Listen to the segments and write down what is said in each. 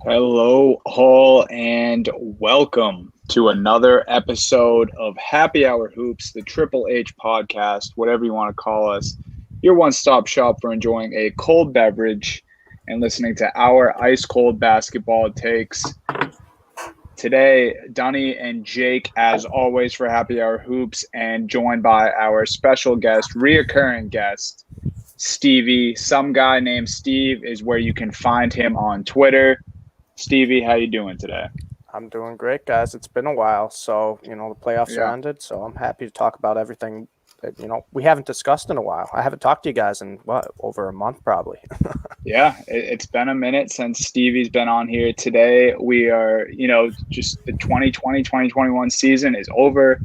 Hello, all, and welcome to another episode of Happy Hour Hoops, the Triple H podcast, whatever you want to call us. Your one stop shop for enjoying a cold beverage and listening to our ice cold basketball takes. Today, Dunny and Jake, as always, for Happy Hour Hoops, and joined by our special guest, reoccurring guest, Stevie. Some guy named Steve is where you can find him on Twitter. Stevie, how you doing today? I'm doing great, guys. It's been a while, so the playoffs are ended, so I'm happy to talk about everything that we haven't discussed in a while. I haven't talked to you guys in over a month, probably. Yeah, it's been a minute since Stevie's been on here. Today we are, just the 2020-2021 season is over.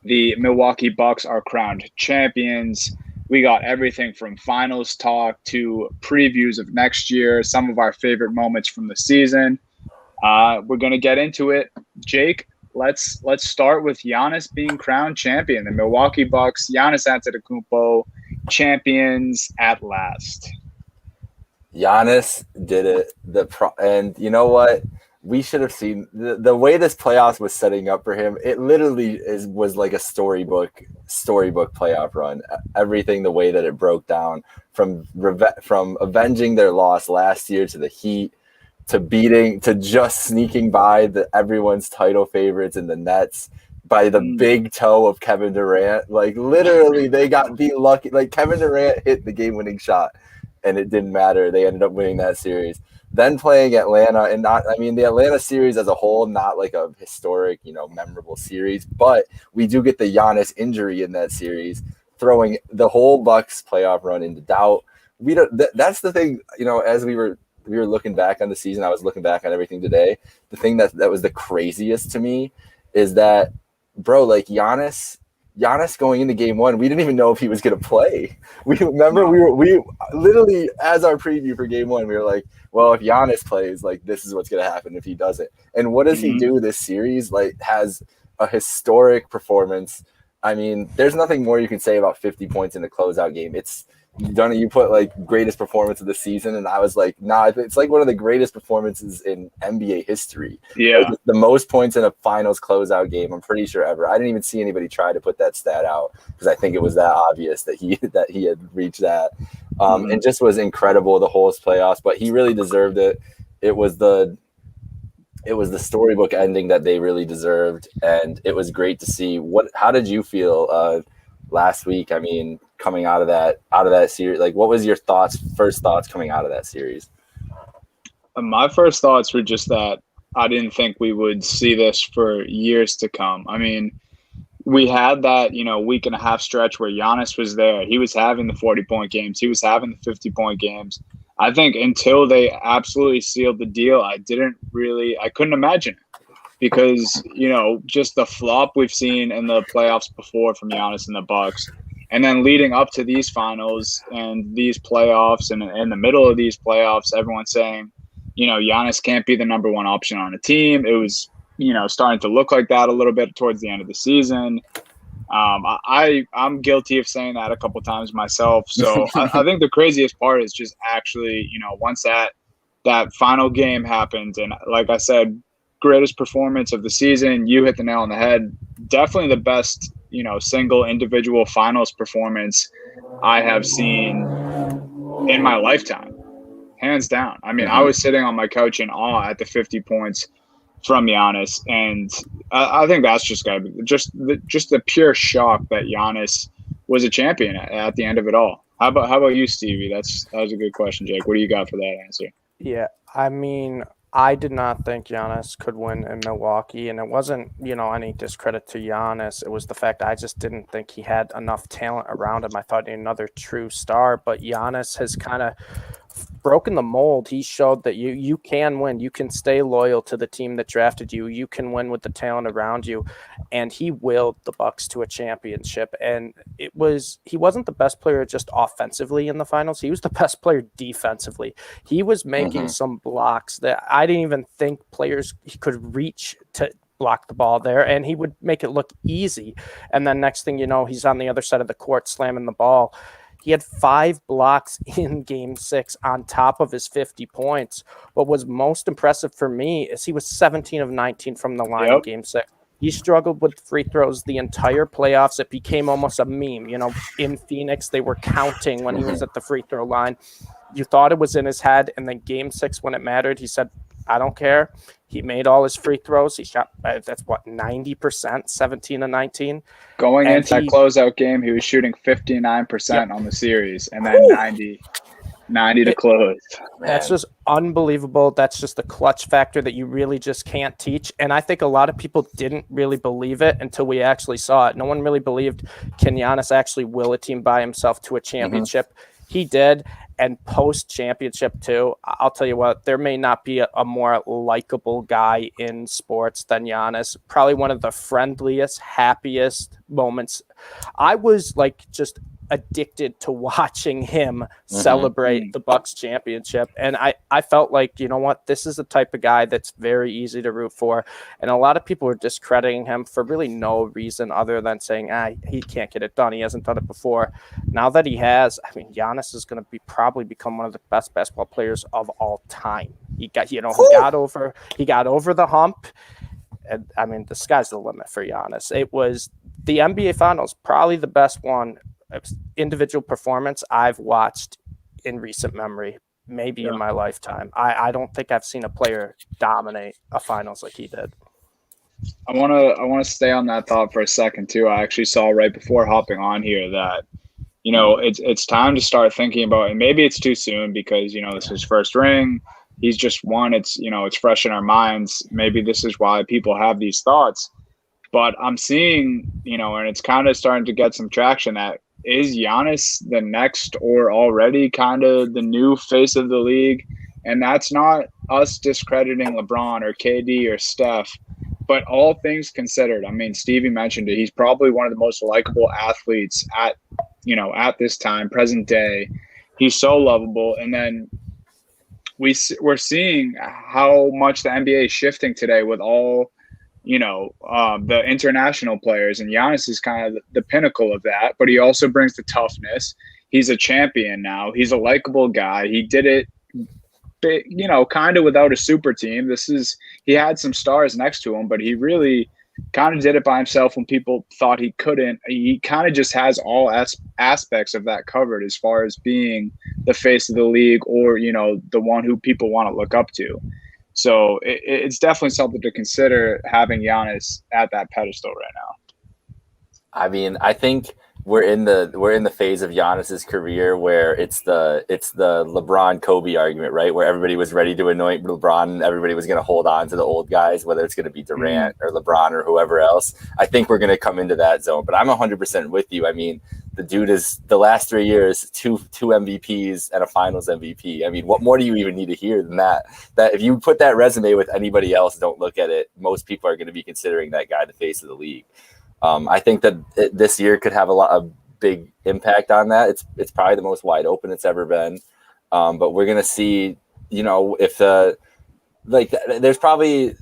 The Milwaukee Bucks are crowned champions. We got everything from finals talk to previews of next year, some of our favorite moments from the season. We're gonna get into it. Jake, let's start with Giannis being crowned champion. The Milwaukee Bucks, Giannis Antetokounmpo, champions at last. Giannis did it. And you know what? We should have seen the way this playoffs was setting up for him. It literally was like a storybook playoff run. Everything, the way that it broke down from avenging their loss last year to the Heat, to just sneaking by everyone's title favorites in the Nets by the big toe of Kevin Durant. Like literally, they got beat lucky. Like Kevin Durant hit the game-winning shot, and it didn't matter. They ended up winning that series. Then playing Atlanta, and the Atlanta series as a whole, not like a historic, memorable series, but we do get the Giannis injury in that series, throwing the whole Bucks playoff run into doubt. We don't. That's the thing, as we were looking back on the season, I was looking back on everything today. The thing that was the craziest to me is that, bro, like Giannis going into game one, we didn't even know if he was going to play. We literally, as our preview for game one, we were like, well, if Giannis plays, like this is what's going to happen if he doesn't. And what does he do this series? Like has a historic performance. I mean, there's nothing more you can say about 50 points in the closeout game. You put like greatest performance of the season, and I was like, nah, it's like one of the greatest performances in NBA history. Yeah, like the most points in a finals closeout game, I'm pretty sure ever. I didn't even see anybody try to put that stat out because I think it was that obvious that he had reached that. And just was incredible the whole playoffs. But he really deserved it. It was the storybook ending that they really deserved, and it was great to see. How did you feel last week? I mean, coming out of that series, like what was your first thoughts coming out of that series? My first thoughts were just that I didn't think we would see this for years to come. I mean, we had that, week and a half stretch where Giannis was there. He was having the 40-point games. He was having the 50-point games. I think until they absolutely sealed the deal, I couldn't imagine it because, just the flop we've seen in the playoffs before from Giannis and the Bucks. And then leading up to these finals and these playoffs and in the middle of these playoffs, everyone's saying, Giannis can't be the number one option on a team. It was, starting to look like that a little bit towards the end of the season. I'm guilty of saying that a couple times myself. So I think the craziest part is just actually, once that final game happened, and like I said, greatest performance of the season. You hit the nail on the head. Definitely the best, single individual finals performance I have seen in my lifetime, hands down. I mean, I was sitting on my couch in awe at the 50 points from Giannis, and I think that's just got to be just the pure shock that Giannis was a champion at the end of it all. How about you, Stevie? That was a good question, Jake. What do you got for that answer? Yeah, I mean, I did not think Giannis could win in Milwaukee, and it wasn't, any discredit to Giannis. It was the fact I just didn't think he had enough talent around him. I thought he had another true star, but Giannis has kind of broken the mold. He showed that you can win. You can stay loyal to the team that drafted you. You can win with the talent around you, and he willed the Bucks to a championship. And he wasn't the best player just offensively in the finals. He was the best player defensively. He was making some blocks that I didn't even think players could reach to block the ball there, and he would make it look easy. And then next thing you know, he's on the other side of the court slamming the ball. He had 5 blocks in Game 6 on top of his 50 points. What was most impressive for me is he was 17 of 19 from the line in Game 6. He struggled with free throws the entire playoffs. It became almost a meme. You know, in Phoenix, they were counting when he was at the free throw line. You thought it was in his head. And then Game 6, when it mattered, he said, I don't care. He made all his free throws. He shot, that's what, 90%, 17 to 19. Going into that closeout game, he was shooting 59% on the series, and then 90 to close. That's just unbelievable. That's just the clutch factor that you really just can't teach. And I think a lot of people didn't really believe it until we actually saw it. No one really believed, can Giannis actually will a team by himself to a championship? He did. And post-championship, too, I'll tell you what, there may not be a more likable guy in sports than Giannis. Probably one of the friendliest, happiest moments. I was like just addicted to watching him celebrate the Bucks championship. And I felt like, you know what, this is the type of guy that's very easy to root for. And a lot of people were discrediting him for really no reason other than saying, he can't get it done. He hasn't done it before. Now that he has, I mean, Giannis is going to probably become one of the best basketball players of all time. He got over the hump. And I mean, the sky's the limit for Giannis. It was the NBA Finals, probably the best one individual performance I've watched in recent memory, maybe in my lifetime. I don't think I've seen a player dominate a finals like he did. I want to stay on that thought for a second too. I actually saw right before hopping on here that, you know, it's time to start thinking about, and maybe it's too soon because, you know, this is his first ring. He's just won. It's, you know, it's fresh in our minds. Maybe this is why people have these thoughts. But I'm seeing, you know, and it's kind of starting to get some traction that is Giannis the next or already kind of the new face of the league? And that's not us discrediting LeBron or KD or Steph, but all things considered, I mean, Stevie mentioned it. He's probably one of the most likable athletes at this time, present day. He's so lovable. And then we're seeing how much the NBA is shifting today with all, you know, the international players, and Giannis is kind of the pinnacle of that, but he also brings the toughness. He's a champion now. He's a likable guy. He did it, you know, kind of without a super team. He had some stars next to him, but he really kind of did it by himself when people thought he couldn't. He kind of just has all aspects of that covered as far as being the face of the league or, you know, the one who people want to look up to. So it's definitely something to consider having Giannis at that pedestal right now. I mean, I think we're in the phase of Giannis's career where it's the LeBron Kobe argument, right? Where everybody was ready to anoint LeBron and everybody was going to hold on to the old guys, whether it's going to be Durant or LeBron or whoever else. I think we're going to come into that zone, but I'm 100% with you. I mean, the dude is the last 3 years, two MVPs and a finals MVP. I mean, what more do you even need to hear than that? That if you put that resume with anybody else, don't look at it, most people are going to be considering that guy the face of the league. I think that this year could have a big impact on that. It's probably the most wide open it's ever been. But we're going to see, you know, if there's probably,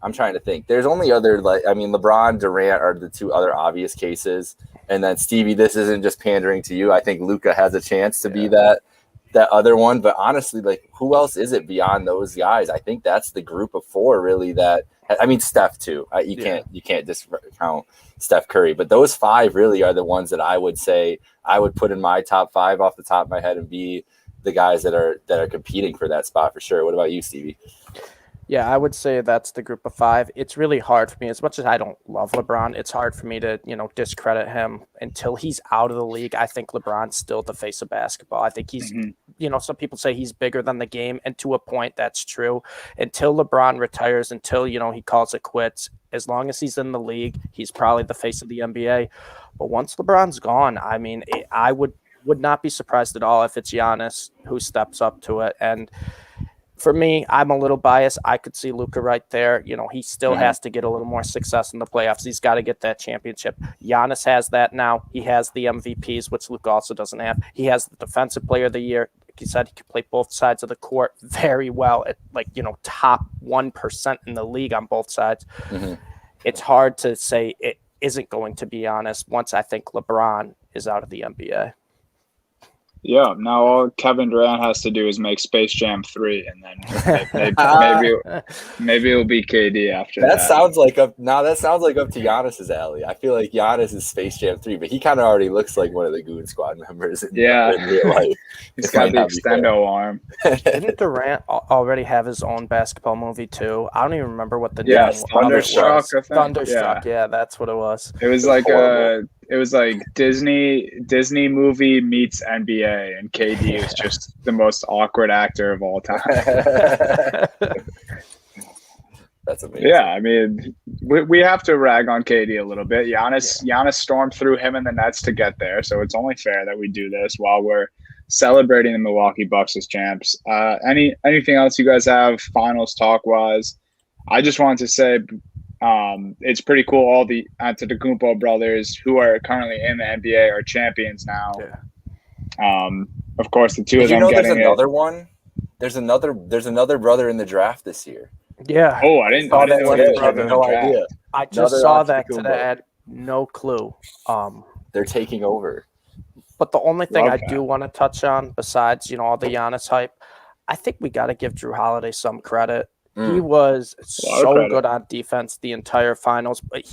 I'm trying to think. There's only LeBron, Durant are the two other obvious cases. And then Stevie, this isn't just pandering to you. I think Luka has a chance to be that other one. But honestly, like, who else is it beyond those guys? I think that's the group of four really that, I mean, Steph too. You can't discount Steph Curry, but those five really are the ones that I would say I would put in my top five off the top of my head and be the guys that are competing for that spot for sure. What about you, Stevie? Yeah, I would say that's the group of five. It's really hard for me, as much as I don't love LeBron, it's hard for me to, you know, discredit him until he's out of the league. I think LeBron's still the face of basketball. I think he's, you know, some people say he's bigger than the game, and to a point that's true. Until LeBron retires, until, you know, he calls it quits, as long as he's in the league, he's probably the face of the NBA. But once LeBron's gone, I mean, I would not be surprised at all if it's Giannis who steps up to it. And for me, I'm a little biased. I could see Luka right there. You know, he still has to get a little more success in the playoffs. He's got to get that championship. Giannis has that now. He has the MVPs, which Luka also doesn't have. He has the Defensive Player of the Year. Like he said, he can play both sides of the court very well at, like, you know, top 1% in the league on both sides. It's hard to say it isn't going to be Giannis once I think LeBron is out of the NBA. Yeah, now all Kevin Durant has to do is make Space Jam 3, and then maybe it'll be KD after That that. sounds like up to Giannis's alley. I feel like Giannis is Space Jam 3, but he kind of already looks like one of the Goon Squad members in real life. He's got the extendo arm. Didn't Durant already have his own basketball movie too? I don't even remember what the name Thunderstruck. was. Thunderstruck, yeah, that's what it was. It was like Disney movie meets NBA, and KD is just the most awkward actor of all time. That's amazing. Yeah, I mean, we have to rag on KD a little bit. Giannis stormed through him and the Nets to get there, so it's only fair that we do this while we're celebrating the Milwaukee Bucks as champs. Anything else you guys have finals talk wise? I just wanted to say it's pretty cool. All the Antetokounmpo brothers who are currently in the NBA are champions now. Yeah. Of course, the two of them. There's another one. There's another brother in the draft this year. Yeah. Oh, I didn't know that. I had no idea. I just saw that today. I had no clue. They're taking over. But the only thing I do want to touch on, besides all the Giannis hype, I think we got to give Drew Holiday some credit. He was so good on defense the entire finals, but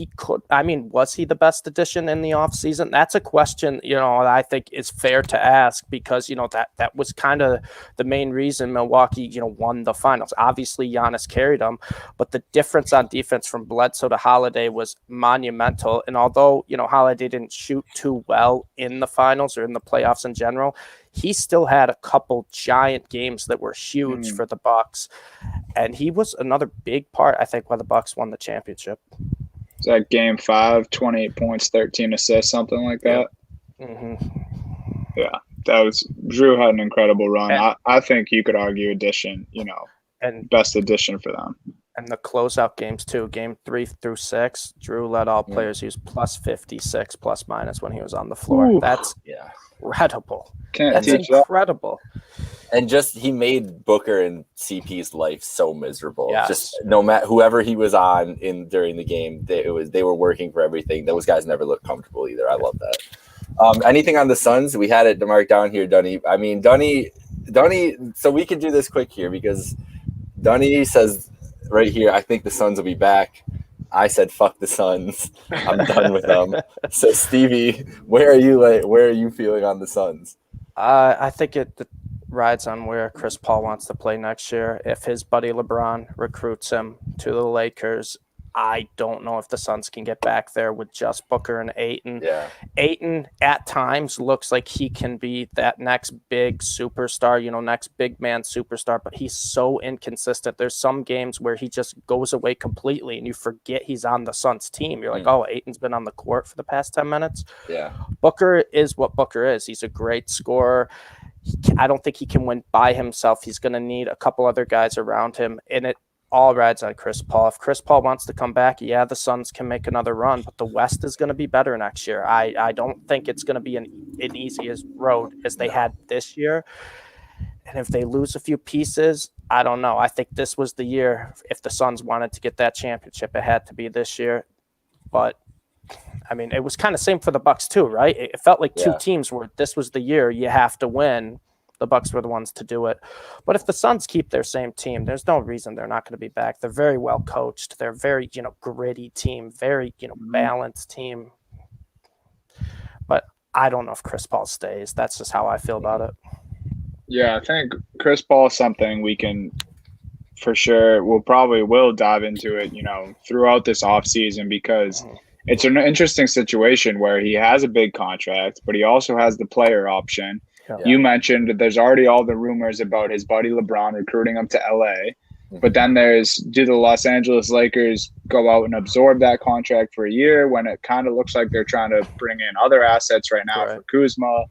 was he the best addition in the offseason? That's a question, I think is fair to ask because, that was kind of the main reason Milwaukee, won the finals. Obviously, Giannis carried them, but the difference on defense from Bledsoe to Holiday was monumental. And although, Holiday didn't shoot too well in the finals or in the playoffs in general, he still had a couple giant games that were huge for the Bucks, and he was another big part, I think, why the Bucks won the championship. Is that Game 5, 28 points, 13 assists, something like that? Yeah, that was Drew had an incredible run. And I think you could argue addition, and best addition for them. And the closeout games too, Game 3 through 6, Drew led all players. He was plus 56 plus minus when he was on the floor. Ooh. That's incredible. That's incredible. And just he made Booker and CP's life so miserable. Yes. Just no matter whoever he was on during the game, they were working for everything. Those guys never looked comfortable either. I love that. Anything on the Suns? We had it to mark down here, Dunny. I mean, Dunny. So we can do this quick here because Dunny says right here, I think the Suns will be back. I said, fuck the Suns. I'm done with them. So Stevie, where are you feeling on the Suns? I think it rides on where Chris Paul wants to play next year. If his buddy LeBron recruits him to the Lakers, I don't know if the Suns can get back there with just Booker and Ayton. Yeah. Ayton at times looks like he can be that next big superstar, next big man superstar, but he's so inconsistent. There's some games where he just goes away completely and you forget he's on the Suns team. You're like, oh, Ayton's been on the court for the past 10 minutes. Yeah. Booker is what Booker is. He's a great scorer. I don't think he can win by himself. He's going to need a couple other guys around him, and it all rides on Chris Paul. If Chris Paul wants to come back, the Suns can make another run, but the West is going to be better next year. I don't think it's going to be an easy road as they had this year. And if they lose a few pieces, I don't know. I think this was the year. If the Suns wanted to get that championship, it had to be this year. But I mean, it was kind of same for the Bucks too, right? It felt like two teams where this was the year you have to win. The Bucks were the ones to do it. But if the Suns keep their same team, there's no reason they're not going to be back. They're very well coached. They're very, gritty team, very, balanced team. But I don't know if Chris Paul stays. That's just how I feel about it. Yeah, I think Chris Paul is something we can for sure. Will dive into it, throughout this offseason because it's an interesting situation where he has a big contract, but he also has the player option. Yeah. You mentioned there's already all the rumors about his buddy LeBron recruiting him to LA. But then do the Los Angeles Lakers go out and absorb that contract for a year when it kind of looks like they're trying to bring in other assets right now for Kuzma?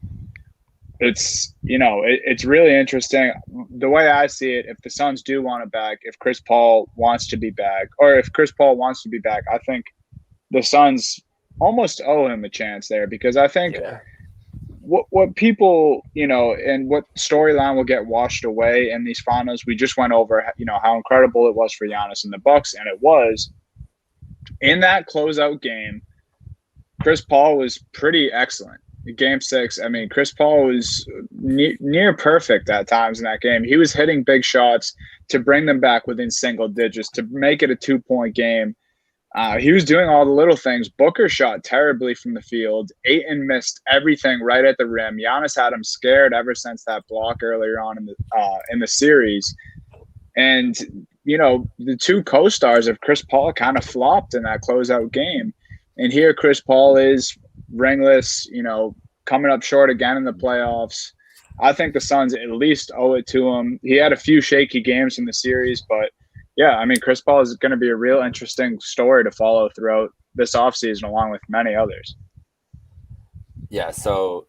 It's, it's really interesting. The way I see it, if the Suns do want it back, if Chris Paul wants to be back, I think the Suns almost owe him a chance there because I think what people, and what storyline will get washed away in these finals, we just went over, how incredible it was for Giannis and the Bucks, and it was. In that closeout game, Chris Paul was pretty excellent. Game 6, I mean, Chris Paul was near perfect at times in that game. He was hitting big shots to bring them back within single digits, to make it a 2-point game. He was doing all the little things. Booker shot terribly from the field. Ayton missed everything right at the rim. Giannis had him scared ever since that block earlier on in the series. And, you know, the two co-stars of Chris Paul kind of flopped in that closeout game. And here Chris Paul is ringless, you know, coming up short again in the playoffs. I think the Suns at least owe it to him. He had a few shaky games in the series, but yeah, I mean, Chris Paul is going to be a real interesting story to follow throughout this offseason, along with many others. Yeah, so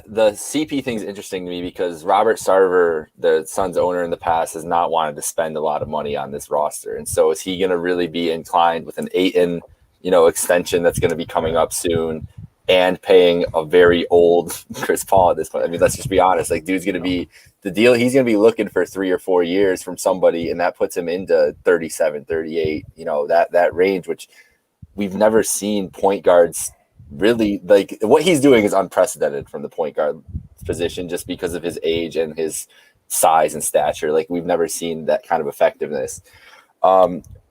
the CP thing is interesting to me because Robert Sarver, the Suns owner in the past, has not wanted to spend a lot of money on this roster. And so is he going to really be inclined with an Ayton, you know, extension that's going to be coming up soon and paying a very old Chris Paul at this point? I mean, let's just be honest. Like, dude's going to be the deal. He's going to be looking for 3 or 4 years from somebody, and that puts him into 37, 38, you know, that range, which we've never seen point guards really, like, what he's doing is unprecedented from the point guard position just because of his age and his size and stature. Like, we've never seen that kind of effectiveness.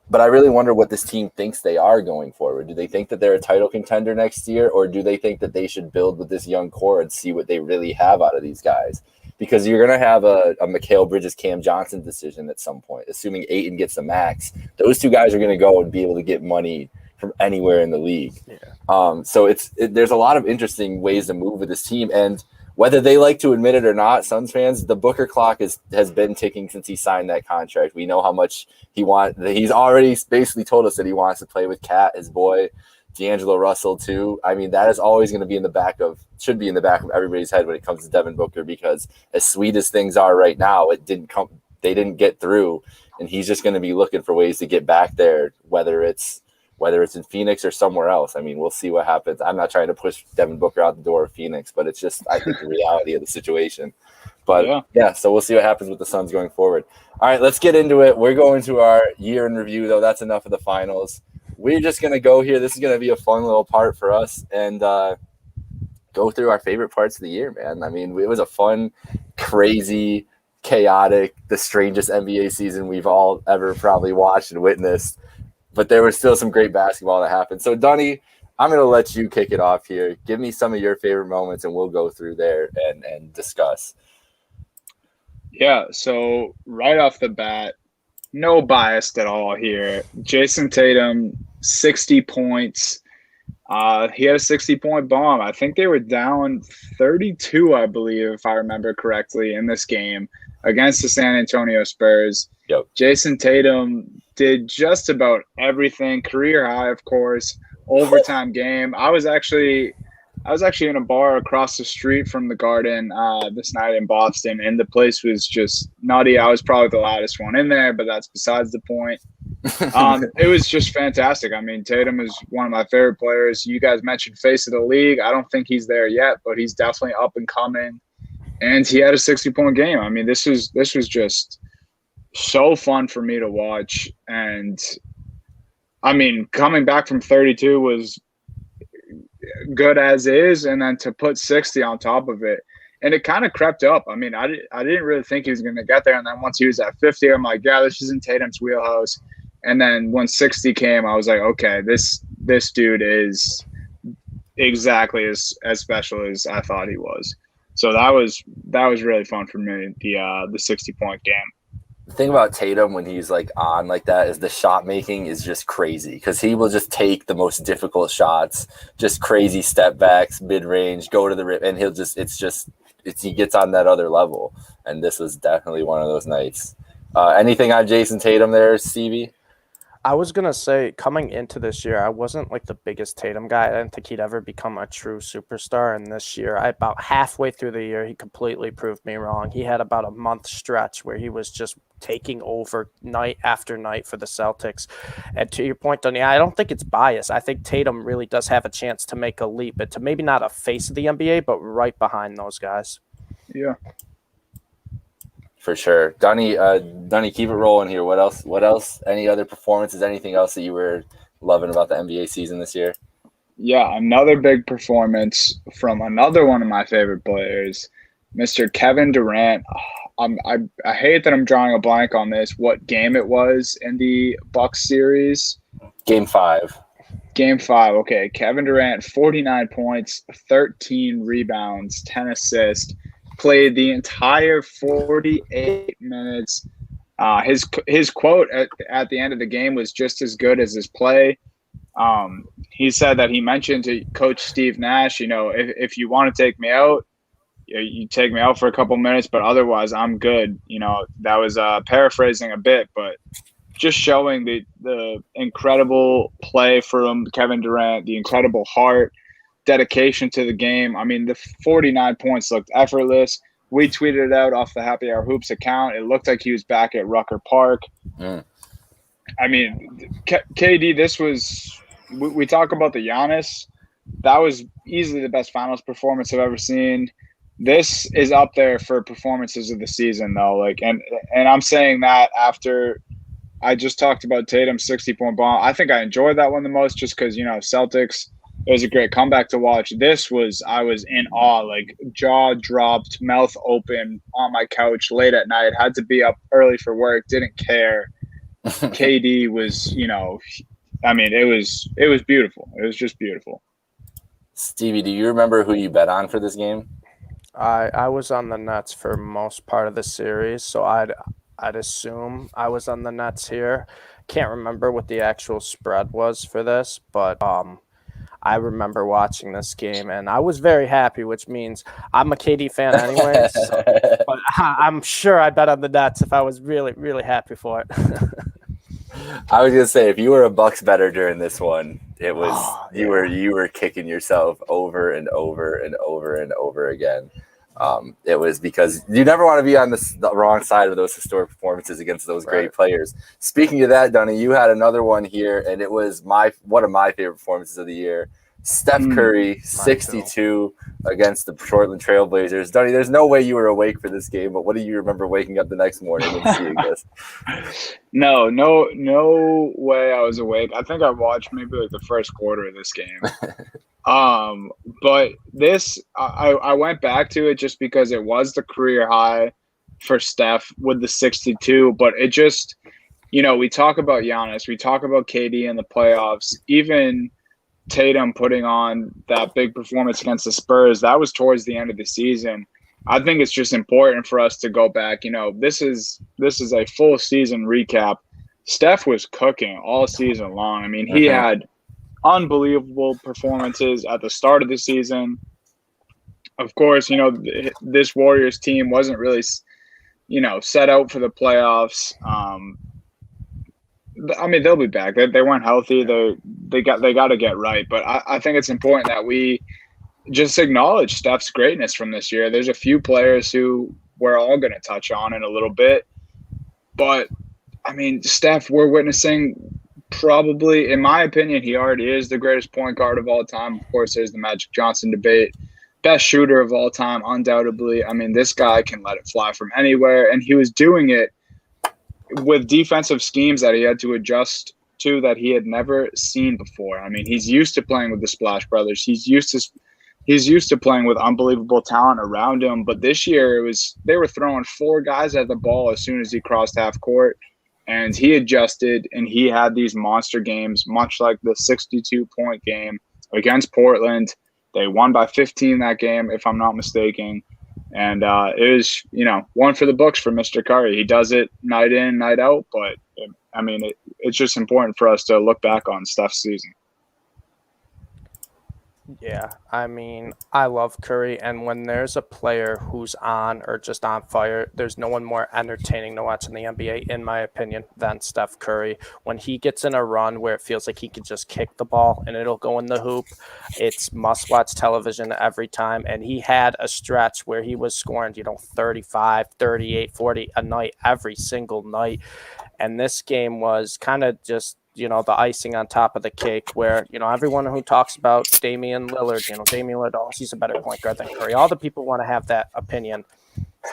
But I really wonder what this team thinks they are going forward. Do they think that they're a title contender next year, or do they think that they should build with this young core and see what they really have out of these guys? Because you're going to have a Mikal Bridges, Cam Johnson decision at some point, assuming Ayton gets a max. Those two guys are going to go and be able to get money from anywhere in the league. Yeah. So there's a lot of interesting ways to move with this team, and whether they like to admit it or not, Suns fans, the Booker clock has been ticking since he signed that contract. We know how much he wants. He's already basically told us that he wants to play with Cat, his boy, D'Angelo Russell too. I mean, that is always going to be should be in the back of everybody's head when it comes to Devin Booker, because as sweet as things are right now, they didn't get through, and he's just going to be looking for ways to get back there, whether it's in Phoenix or somewhere else. I mean, we'll see what happens. I'm not trying to push Devin Booker out the door of Phoenix, but it's just, I think, the reality of the situation. But yeah, so we'll see what happens with the Suns going forward. All right, let's get into it. We're going to our year in review, though. That's enough of the finals. We're just going to go here. This is going to be a fun little part for us, and go through our favorite parts of the year, man. I mean, it was a fun, crazy, chaotic, the strangest NBA season we've all ever probably watched and witnessed. But there was still some great basketball that happened. So, Dunny, I'm going to let you kick it off here. Give me some of your favorite moments, and we'll go through there and discuss. Yeah, so right off the bat, no bias at all here. Jason Tatum, 60 points. He had a 60-point bomb. I think they were down 32, I believe, if I remember correctly, in this game against the San Antonio Spurs. Yep. Jason Tatum did just about everything. Career high, of course. Overtime game. I was actually in a bar across the street from the Garden this night in Boston, and the place was just nutty. I was probably the loudest one in there, but that's besides the point. It was just fantastic. I mean, Tatum is one of my favorite players. You guys mentioned face of the league. I don't think he's there yet, but he's definitely up and coming. And he had a 60-point game. I mean, this was just so fun for me to watch. And I mean, coming back from 32 was good as is, and then to put 60 on top of it, and it kind of crept up. I mean, I didn't really think he was going to get there, and then once he was at 50, I'm like, yeah, this is in Tatum's wheelhouse. And then when 60 came, I was like, okay, this dude is exactly as special as I thought he was. So that was really fun for me, the 60-point game. The thing about Tatum when he's like on like that is the shot making is just crazy, because he will just take the most difficult shots, just crazy step backs, mid range, go to the rim, and he gets on that other level. And this was definitely one of those nights. Anything on Jason Tatum there, Stevie? I was going to say, coming into this year, I wasn't like the biggest Tatum guy. I didn't think he'd ever become a true superstar. And this year, about halfway through the year, he completely proved me wrong. He had about a month stretch where he was just taking over night after night for the Celtics. And to your point, Donnie, I don't think it's bias. I think Tatum really does have a chance to make a leap, but to maybe not a face of the NBA, but right behind those guys. Yeah. For sure. Dunny, keep it rolling here. What else? Any other performances? Anything else that you were loving about the NBA season this year? Yeah, another big performance from another one of my favorite players, Mr. Kevin Durant. I hate that I'm drawing a blank on this. What game it was in the Bucks series? Game 5. Game 5. Okay, Kevin Durant, 49 points, 13 rebounds, 10 assists. Played the entire 48 minutes. His quote at the end of the game was just as good as his play. He said that he mentioned to Coach Steve Nash, if you want to take me out, you take me out for a couple minutes, but otherwise I'm good. That was paraphrasing a bit, but just showing the incredible play from Kevin Durant, the incredible heart, dedication to the game. I mean, the 49 points looked effortless. We tweeted it out off the Happy Hour Hoops account. It looked like he was back at Rucker Park. I mean, KD, this was – we talk about the Giannis. That was easily the best finals performance I've ever seen. This is up there for performances of the season, though. And I'm saying that after I just talked about Tatum's 60-point bomb. I think I enjoyed that one the most just because, Celtics – it was a great comeback to watch. I was in awe, jaw dropped, mouth open on my couch late at night, had to be up early for work, didn't care. KD was, it was beautiful. It was just beautiful. Stevie, do you remember who you bet on for this game? I was on the Nets for most part of the series, so I'd assume I was on the Nets here. Can't remember what the actual spread was for this, but I remember watching this game, and I was very happy, which means I'm a KD fan anyway. But I'm sure I bet on the Nets if I was really, really happy for it. I was gonna say, if you were a Bucks bettor during this one, it was you were kicking yourself over and over and over and over again. It was because you never want to be on the wrong side of those historic performances against those great players. Speaking of that, Dunny, you had another one here, and it was one of my favorite performances of the year. Steph Curry, 62 against the Portland Trailblazers. Dunny, there's no way you were awake for this game, but what do you remember waking up the next morning and seeing this? No way I was awake. I think I watched maybe the first quarter of this game. But this, I went back to it just because it was the career high for Steph with the 62, but it just, we talk about Giannis, we talk about KD in the playoffs, even Tatum putting on that big performance against the Spurs. That was towards the end of the season. I think it's just important for us to go back. This is a full season recap. Steph was cooking all season long. I mean, he had unbelievable performances at the start of the season. Of course, this Warriors team wasn't really, set out for the playoffs. I mean, they'll be back. They weren't healthy. They got to get right. But I think it's important that we just acknowledge Steph's greatness from this year. There's a few players who we're all going to touch on in a little bit. But, I mean, Steph, we're witnessing probably, in my opinion, he already is the greatest point guard of all time. Of course, there's the Magic Johnson debate. Best shooter of all time, undoubtedly. I mean, this guy can let it fly from anywhere. And he was doing it with defensive schemes that he had to adjust to that he had never seen before. I mean, he's used to playing with the Splash Brothers. He's used to playing with unbelievable talent around him. But this year they were throwing 4 guys at the ball as soon as he crossed half court, and he adjusted and he had these monster games, much like the 62-point game against Portland. They won by 15 that game, if I'm not mistaken. And it was, one for the books for Mr. Curry. He does it night in, night out. But, it's just important for us to look back on Steph's season. Yeah, I mean, I love Curry, and when there's a player who's on or just on fire, there's no one more entertaining to watch in the NBA, in my opinion, than Steph Curry. When he gets in a run where it feels like he can just kick the ball and it'll go in the hoop, it's must-watch television every time, and he had a stretch where he was scoring, 35, 38, 40 a night every single night, and this game was kind of just the icing on top of the cake where, everyone who talks about Damian Lillard, Damian Lillard, he's a better point guard than Curry. All the people want to have that opinion.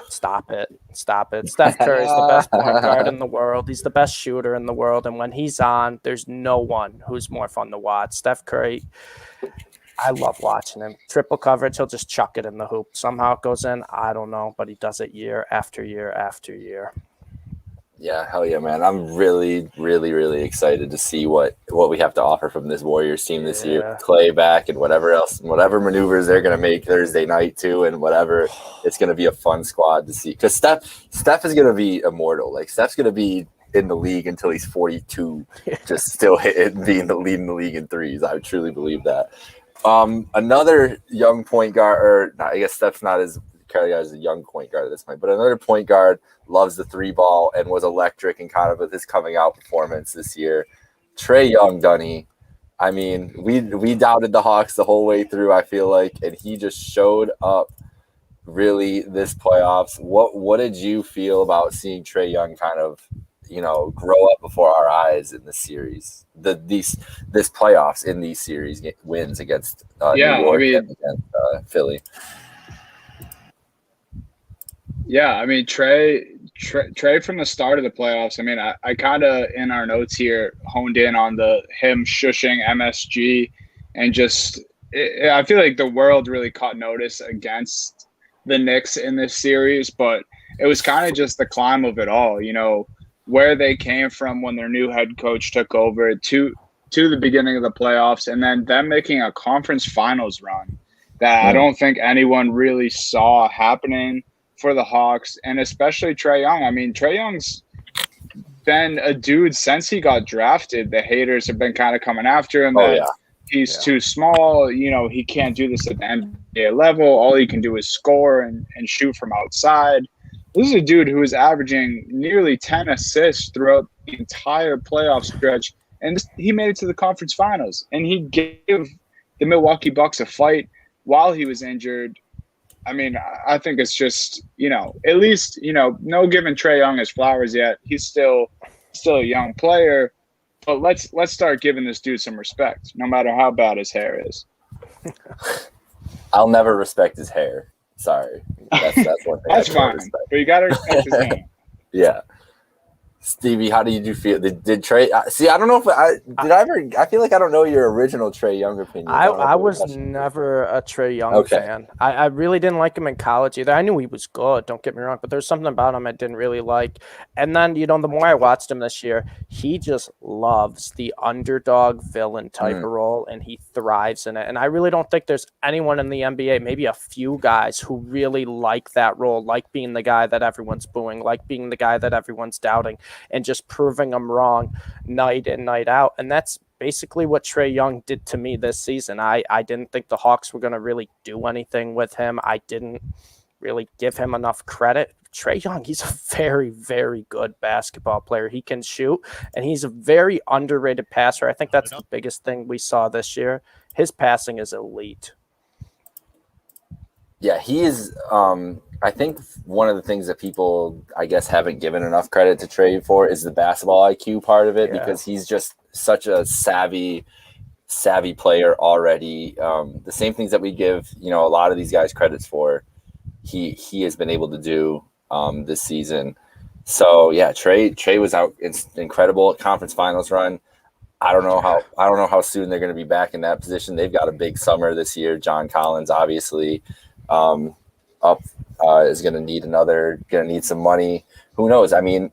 Stop it. Stop it. Steph Curry is the best point guard in the world. He's the best shooter in the world. And when he's on, there's no one who's more fun to watch. Steph Curry, I love watching him. Triple coverage, he'll just chuck it in the hoop. Somehow it goes in. I don't know, but he does it year after year after year. Yeah, hell yeah, man. I'm really, really, really excited to see what we have to offer from this Warriors team this year. Clay back and whatever else, whatever maneuvers they're going to make Thursday night too, and whatever. It's going to be a fun squad to see. Because Steph is going to be immortal. Like, Steph's going to be in the league until he's 42, just still leading the league in threes. I truly believe that. Another young point guard, I guess Steph's not as Curry as a young point guard at this point, but another point guard loves the three ball and was electric and kind of with his coming out performance this year. Trae Young, Dunny. I mean, we doubted the Hawks the whole way through, I feel like, and he just showed up really this playoffs. What did you feel about seeing Trae Young kind of, grow up before our eyes in this series? This playoffs in these series wins against New York and against Philly. Yeah, I mean, Trae from the start of the playoffs, I mean, I kind of, in our notes here, honed in on him shushing MSG and just I feel like the world really caught notice against the Knicks in this series, but it was kind of just the climb of it all, where they came from when their new head coach took over to the beginning of the playoffs, and then them making a conference finals run that I don't think anyone really saw happening for the Hawks, and especially Trae Young. I mean, Trae Young's been a dude since he got drafted. The haters have been kind of coming after him. He's too small. He can't do this at the NBA level. All he can do is score and shoot from outside. This is a dude who is averaging nearly 10 assists throughout the entire playoff stretch, and he made it to the conference finals. And he gave the Milwaukee Bucks a fight while he was injured. I mean, I think it's just, at least, no giving Trae Young his flowers yet. He's still a young player, but let's start giving this dude some respect, no matter how bad his hair is. I'll never respect his hair. Sorry. That's one thing. That's fine, but you got to respect his name. Yeah. Stevie, how did you feel? Did Trae? See, I don't know if I feel like I don't know your original Trae Young opinion. I was never a Trae Young fan. I really didn't like him in college either. I knew he was good, don't get me wrong, but there's something about him I didn't really like. And then, the more I watched him this year, he just loves the underdog villain type of role, and he thrives in it. And I really don't think there's anyone in the NBA, maybe a few guys, who really like that role, like being the guy that everyone's booing, like being the guy that everyone's doubting, and just proving them wrong night in, night out. And that's basically what Trae Young did to me this season. I didn't think the Hawks were going to really do anything with him. I didn't really give him enough credit. Trae Young, he's a very, very good basketball player. He can shoot, and he's a very underrated passer. I think that's the biggest thing we saw this year. His passing is elite. Yeah, he is. I think one of the things that people, I guess, haven't given enough credit to Trae for is the basketball IQ part of it, because he's just such a savvy player already. The same things that we give, a lot of these guys credits for, he has been able to do this season. So yeah, Trae was out incredible at conference finals run. I don't know how soon they're going to be back in that position. They've got a big summer this year. John Collins, obviously, is going to need some money. Who knows? I mean,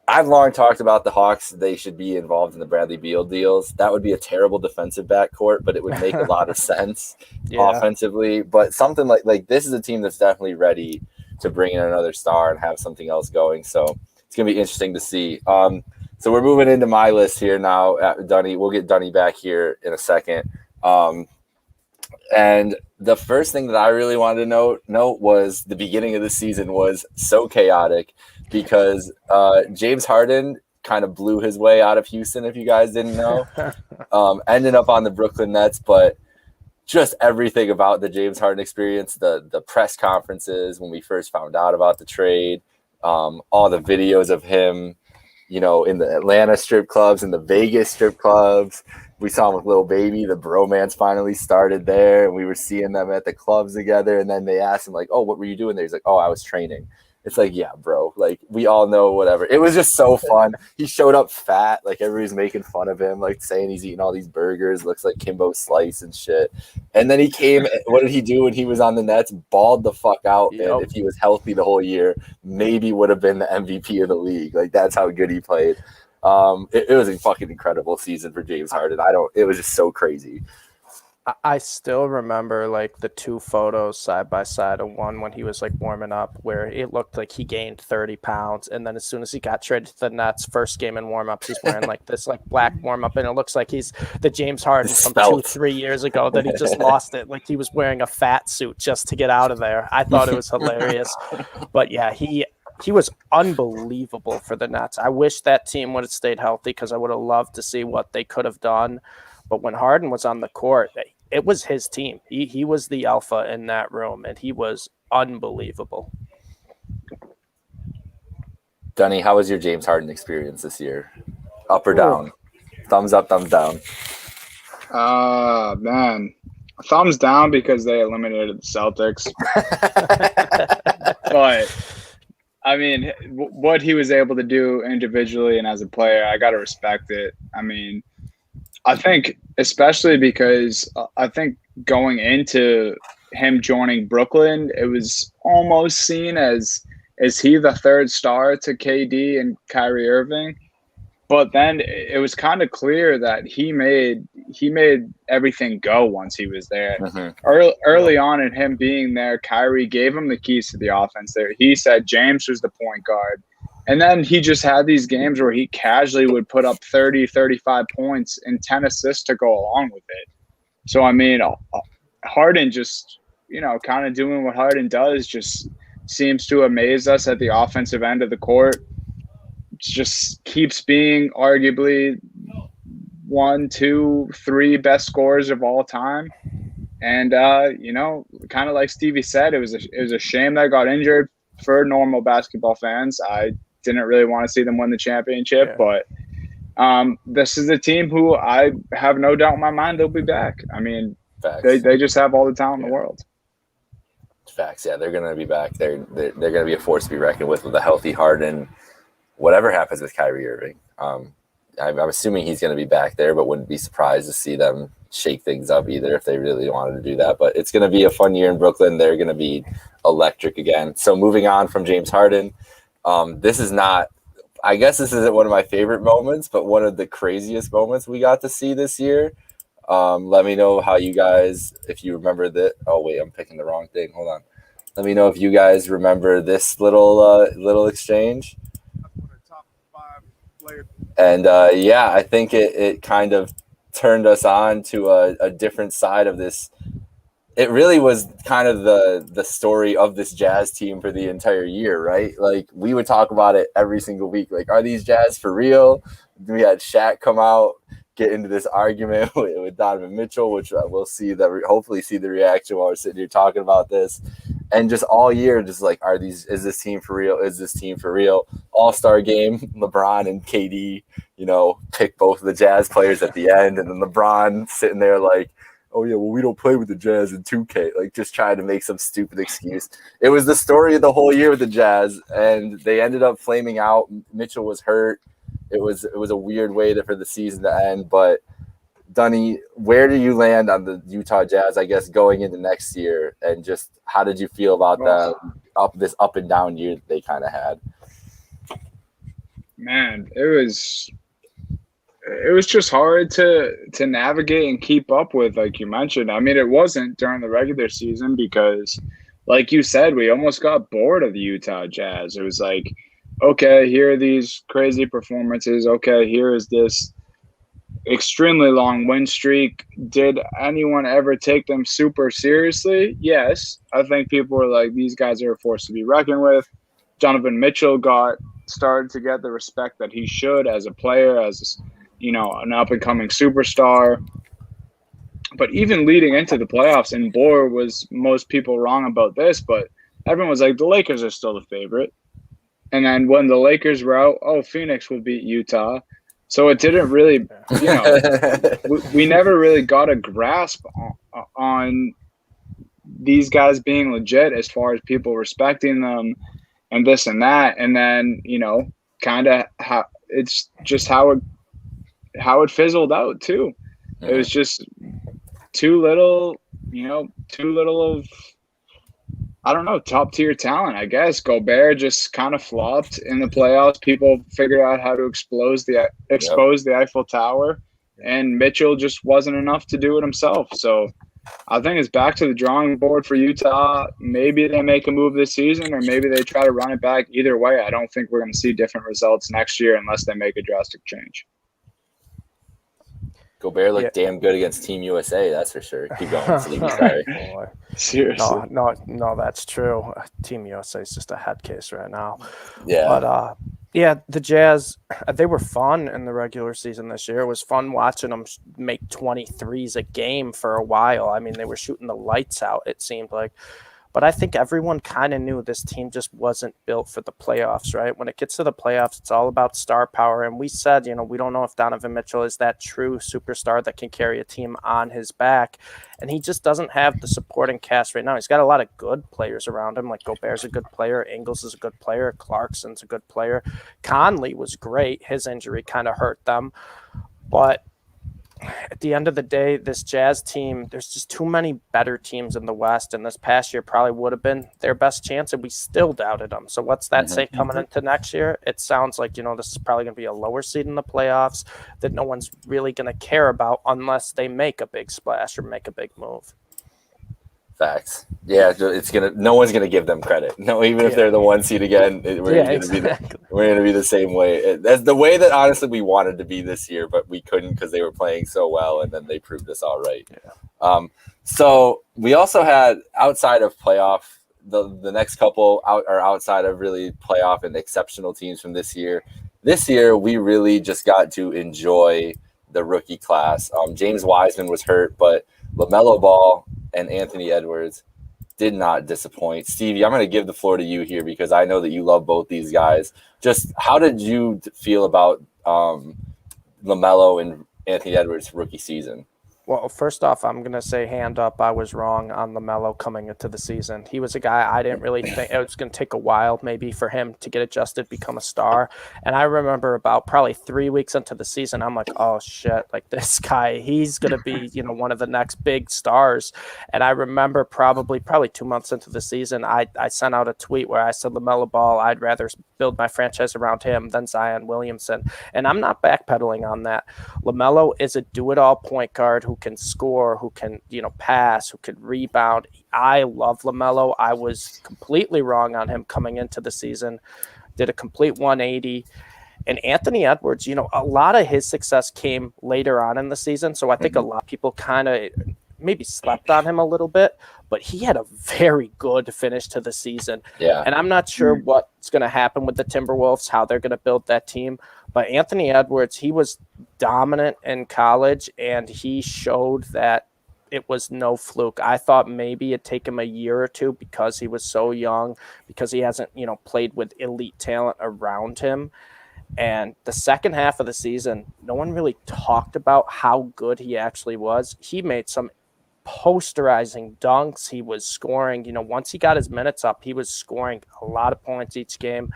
I've long talked about the Hawks. They should be involved in the Bradley Beal deals. That would be a terrible defensive backcourt, but it would make a lot of sense offensively. But something like this is a team that's definitely ready to bring in another star and have something else going. So it's going to be interesting to see. So we're moving into my list here now. Dunny, we'll get Dunny back here in a second. And the first thing that I really wanted to note was the beginning of the season was so chaotic because James Harden kind of blew his way out of Houston, if you guys didn't know. Ended up on the Brooklyn Nets, but just everything about the James Harden experience, the press conferences when we first found out about the trade, all the videos of him, in the Atlanta strip clubs and the Vegas strip clubs, We saw him with Lil Baby. The bromance finally started there, and we were seeing them at the clubs together. And then they asked him, like, "Oh, what were you doing there?" He's like, "Oh, I was training." It's like, yeah, bro. Like, we all know whatever. It was just so fun. He showed up fat. Like, everybody's making fun of him, like, saying he's eating all these burgers. Looks like Kimbo Slice and shit. And then he came. What did he do when he was on the Nets? Balled the fuck out. Yep. And if he was healthy the whole year, maybe would have been the MVP of the league. Like, that's how good he played. It was a fucking incredible season for James Harden. It was just so crazy. I still remember like the two photos side by side of one when he was like warming up where it looked like he gained 30 pounds. And then as soon as he got traded to the Nets, first game in warm ups, he's wearing like this like black warm up. And it looks like he's the James Harden from 2-3 years ago that he just lost it. Like he was wearing a fat suit just to get out of there. I thought it was hilarious. But yeah, he was unbelievable for the Nets. I wish that team would have stayed healthy because I would have loved to see what they could have done. But when Harden was on the court, it was his team. He was the alpha in that room, and he was unbelievable. Dunny, how was your James Harden experience this year? Up or down? Thumbs up, thumbs down. Man. Thumbs down because they eliminated the Celtics. But, I mean, what he was able to do individually and as a player, I got to respect it. I mean, I think especially because I think going into him joining Brooklyn, it was almost seen as is he the third star to KD and Kyrie Irving? But then it was kind of clear that he made everything go once he was there. Mm-hmm. Early on in him being there, Kyrie gave him the keys to the offense there. He said James was the point guard. And then he just had these games where he casually would put up 30, 35 points and 10 assists to go along with it. So, I mean, Harden just, kind of doing what Harden does just seems to amaze us at the offensive end of the court. Just keeps being arguably 1, 2, 3 best scorers of all time. And, kind of like Stevie said, it was a shame that got injured for normal basketball fans. I didn't really want to see them win the championship, but this is a team who I have no doubt in my mind they'll be back. I mean, they just have all the talent in the world. Facts, yeah, they're going to be back. They're going to be a force to be reckoned with a healthy Harden. Whatever happens with Kyrie Irving, I'm assuming he's going to be back there, but wouldn't be surprised to see them shake things up either if they really wanted to do that. But it's going to be a fun year in Brooklyn. They're going to be electric again. So moving on from James Harden, this isn't one of my favorite moments, but one of the craziest moments we got to see this year. Let me know how you guys, if you remember that. Oh wait, I'm picking the wrong thing. Hold on. Let me know if you guys remember this little exchange. And I think it kind of turned us on to a different side of this. It really was kind of the story of this Jazz team for the entire year, right? Like, we would talk about it every single week. Like, are these Jazz for real? We had Shaq come out, get into this argument with Donovan Mitchell, which we'll see hopefully see the reaction while we're sitting here talking about this. And just all year, just like, is this team for real? Is this team for real? All-Star game, LeBron and KD, pick both of the Jazz players at the end. And then LeBron sitting there like, oh, yeah, well, we don't play with the Jazz in 2K. Like, just trying to make some stupid excuse. It was the story of the whole year with the Jazz, and they ended up flaming out. Mitchell was hurt. It was a weird way for the season to end, but Dunny, where do you land on the Utah Jazz, I guess, going into next year? And just how did you feel about this up and down year that they kind of had? Man, it was just hard to navigate and keep up with, like you mentioned. I mean, it wasn't during the regular season because, like you said, we almost got bored of the Utah Jazz. It was like, okay, here are these crazy performances. Okay, here is this extremely long win streak. Did anyone ever take them super seriously? Yes. I think people were like, these guys are a force to be reckoned with. Donovan Mitchell started to get the respect that he should as a player, as an up-and-coming superstar. But even leading into the playoffs, and boy, was most people wrong about this, but everyone was like, the Lakers are still the favorite. And then when the Lakers were out, Phoenix will beat Utah. So it didn't really, we never really got a grasp on these guys being legit as far as people respecting them and this and that. And then, kind of how it's just how it fizzled out too. It was just too little of, I don't know, top tier talent, I guess. Gobert just kind of flopped in the playoffs. People figured out how to expose the Eiffel Tower, and Mitchell just wasn't enough to do it himself. So I think it's back to the drawing board for Utah. Maybe they make a move this season, or maybe they try to run it back. Either way, I don't think we're going to see different results next year unless they make a drastic change. Gobert looked damn good against Team USA, that's for sure. Keep going, Stevie. Sorry. Seriously. No, that's true. Team USA is just a head case right now. Yeah. But the Jazz, they were fun in the regular season this year. It was fun watching them make 23s a game for a while. I mean, they were shooting the lights out, it seemed like. But I think everyone kind of knew this team just wasn't built for the playoffs, right? When it gets to the playoffs, it's all about star power. And we said, we don't know if Donovan Mitchell is that true superstar that can carry a team on his back. And he just doesn't have the supporting cast right now. He's got a lot of good players around him. Like Gobert's a good player. Ingles is a good player. Clarkson's a good player. Conley was great. His injury kind of hurt them. But at the end of the day, this Jazz team, there's just too many better teams in the West, and this past year probably would have been their best chance, and we still doubted them. So what's that say coming into next year? It sounds like, this is probably going to be a lower seed in the playoffs that no one's really going to care about unless they make a big splash or make a big move. Facts. Yeah, no one's gonna give them credit. No, even if they're the 1 seed again, we're gonna be the same way. That's the way that honestly we wanted to be this year, but we couldn't because they were playing so well, and then they proved us all right. Yeah. So we also had outside of playoff, the next couple outside of really playoff and exceptional teams from this year. This year we really just got to enjoy the rookie class. James Wiseman was hurt, but LaMelo Ball and Anthony Edwards did not disappoint. Stevie, I'm going to give the floor to you here because I know that you love both these guys. Just how did you feel about LaMelo and Anthony Edwards' rookie season? Well, first off, I'm going to say hand up. I was wrong on LaMelo coming into the season. He was a guy I didn't really think it was going to take a while maybe for him to get adjusted, become a star. And I remember about probably 3 weeks into the season, I'm like, oh, shit, like this guy, he's going to be, one of the next big stars. And I remember probably 2 months into the season, I sent out a tweet where I said, LaMelo Ball, I'd rather build my franchise around him than Zion Williamson. And I'm not backpedaling on that. LaMelo is a do-it-all point guard who can score, who can, pass, who can rebound. I love LaMelo. I was completely wrong on him coming into the season. Did a complete 180. And Anthony Edwards, a lot of his success came later on in the season. So I think a lot of people kind of maybe slept on him a little bit, but he had a very good finish to the season. Yeah. And I'm not sure what's going to happen with the Timberwolves, how they're going to build that team. But Anthony Edwards, he was dominant in college, and he showed that it was no fluke. I thought maybe it'd take him a year or two because he was so young, because he hasn't, played with elite talent around him. And the second half of the season, no one really talked about how good he actually was. He made some posterizing dunks. He was scoring, once he got his minutes up, he was scoring a lot of points each game.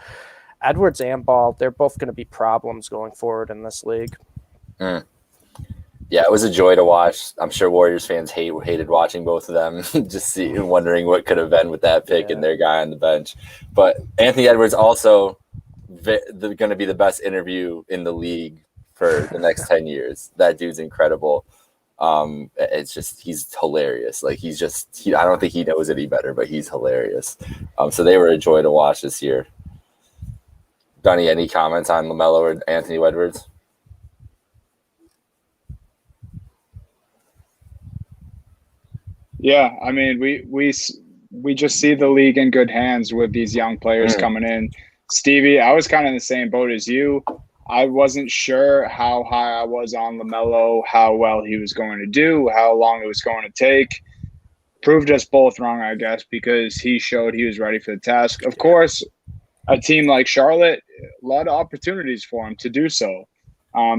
Edwards and Ball, they're both going to be problems going forward in this league. Yeah, it was a joy to watch. I'm sure Warriors fans hated watching both of them, just wondering what could have been with that pick and their guy on the bench. But Anthony Edwards also going to be the best interview in the league for the next 10 years. That dude's incredible. It's just, he's hilarious. Like I don't think he knows any better, but he's hilarious. So they were a joy to watch this year. Donnie, any comments on LaMelo or Anthony Edwards? Yeah, I mean, we just see the league in good hands with these young players coming in. Stevie, I was kind of in the same boat as you. I wasn't sure how high I was on LaMelo, how well he was going to do, how long it was going to take. Proved us both wrong, I guess, because he showed he was ready for the task. Of course, a team like Charlotte, a lot of opportunities for him to do so.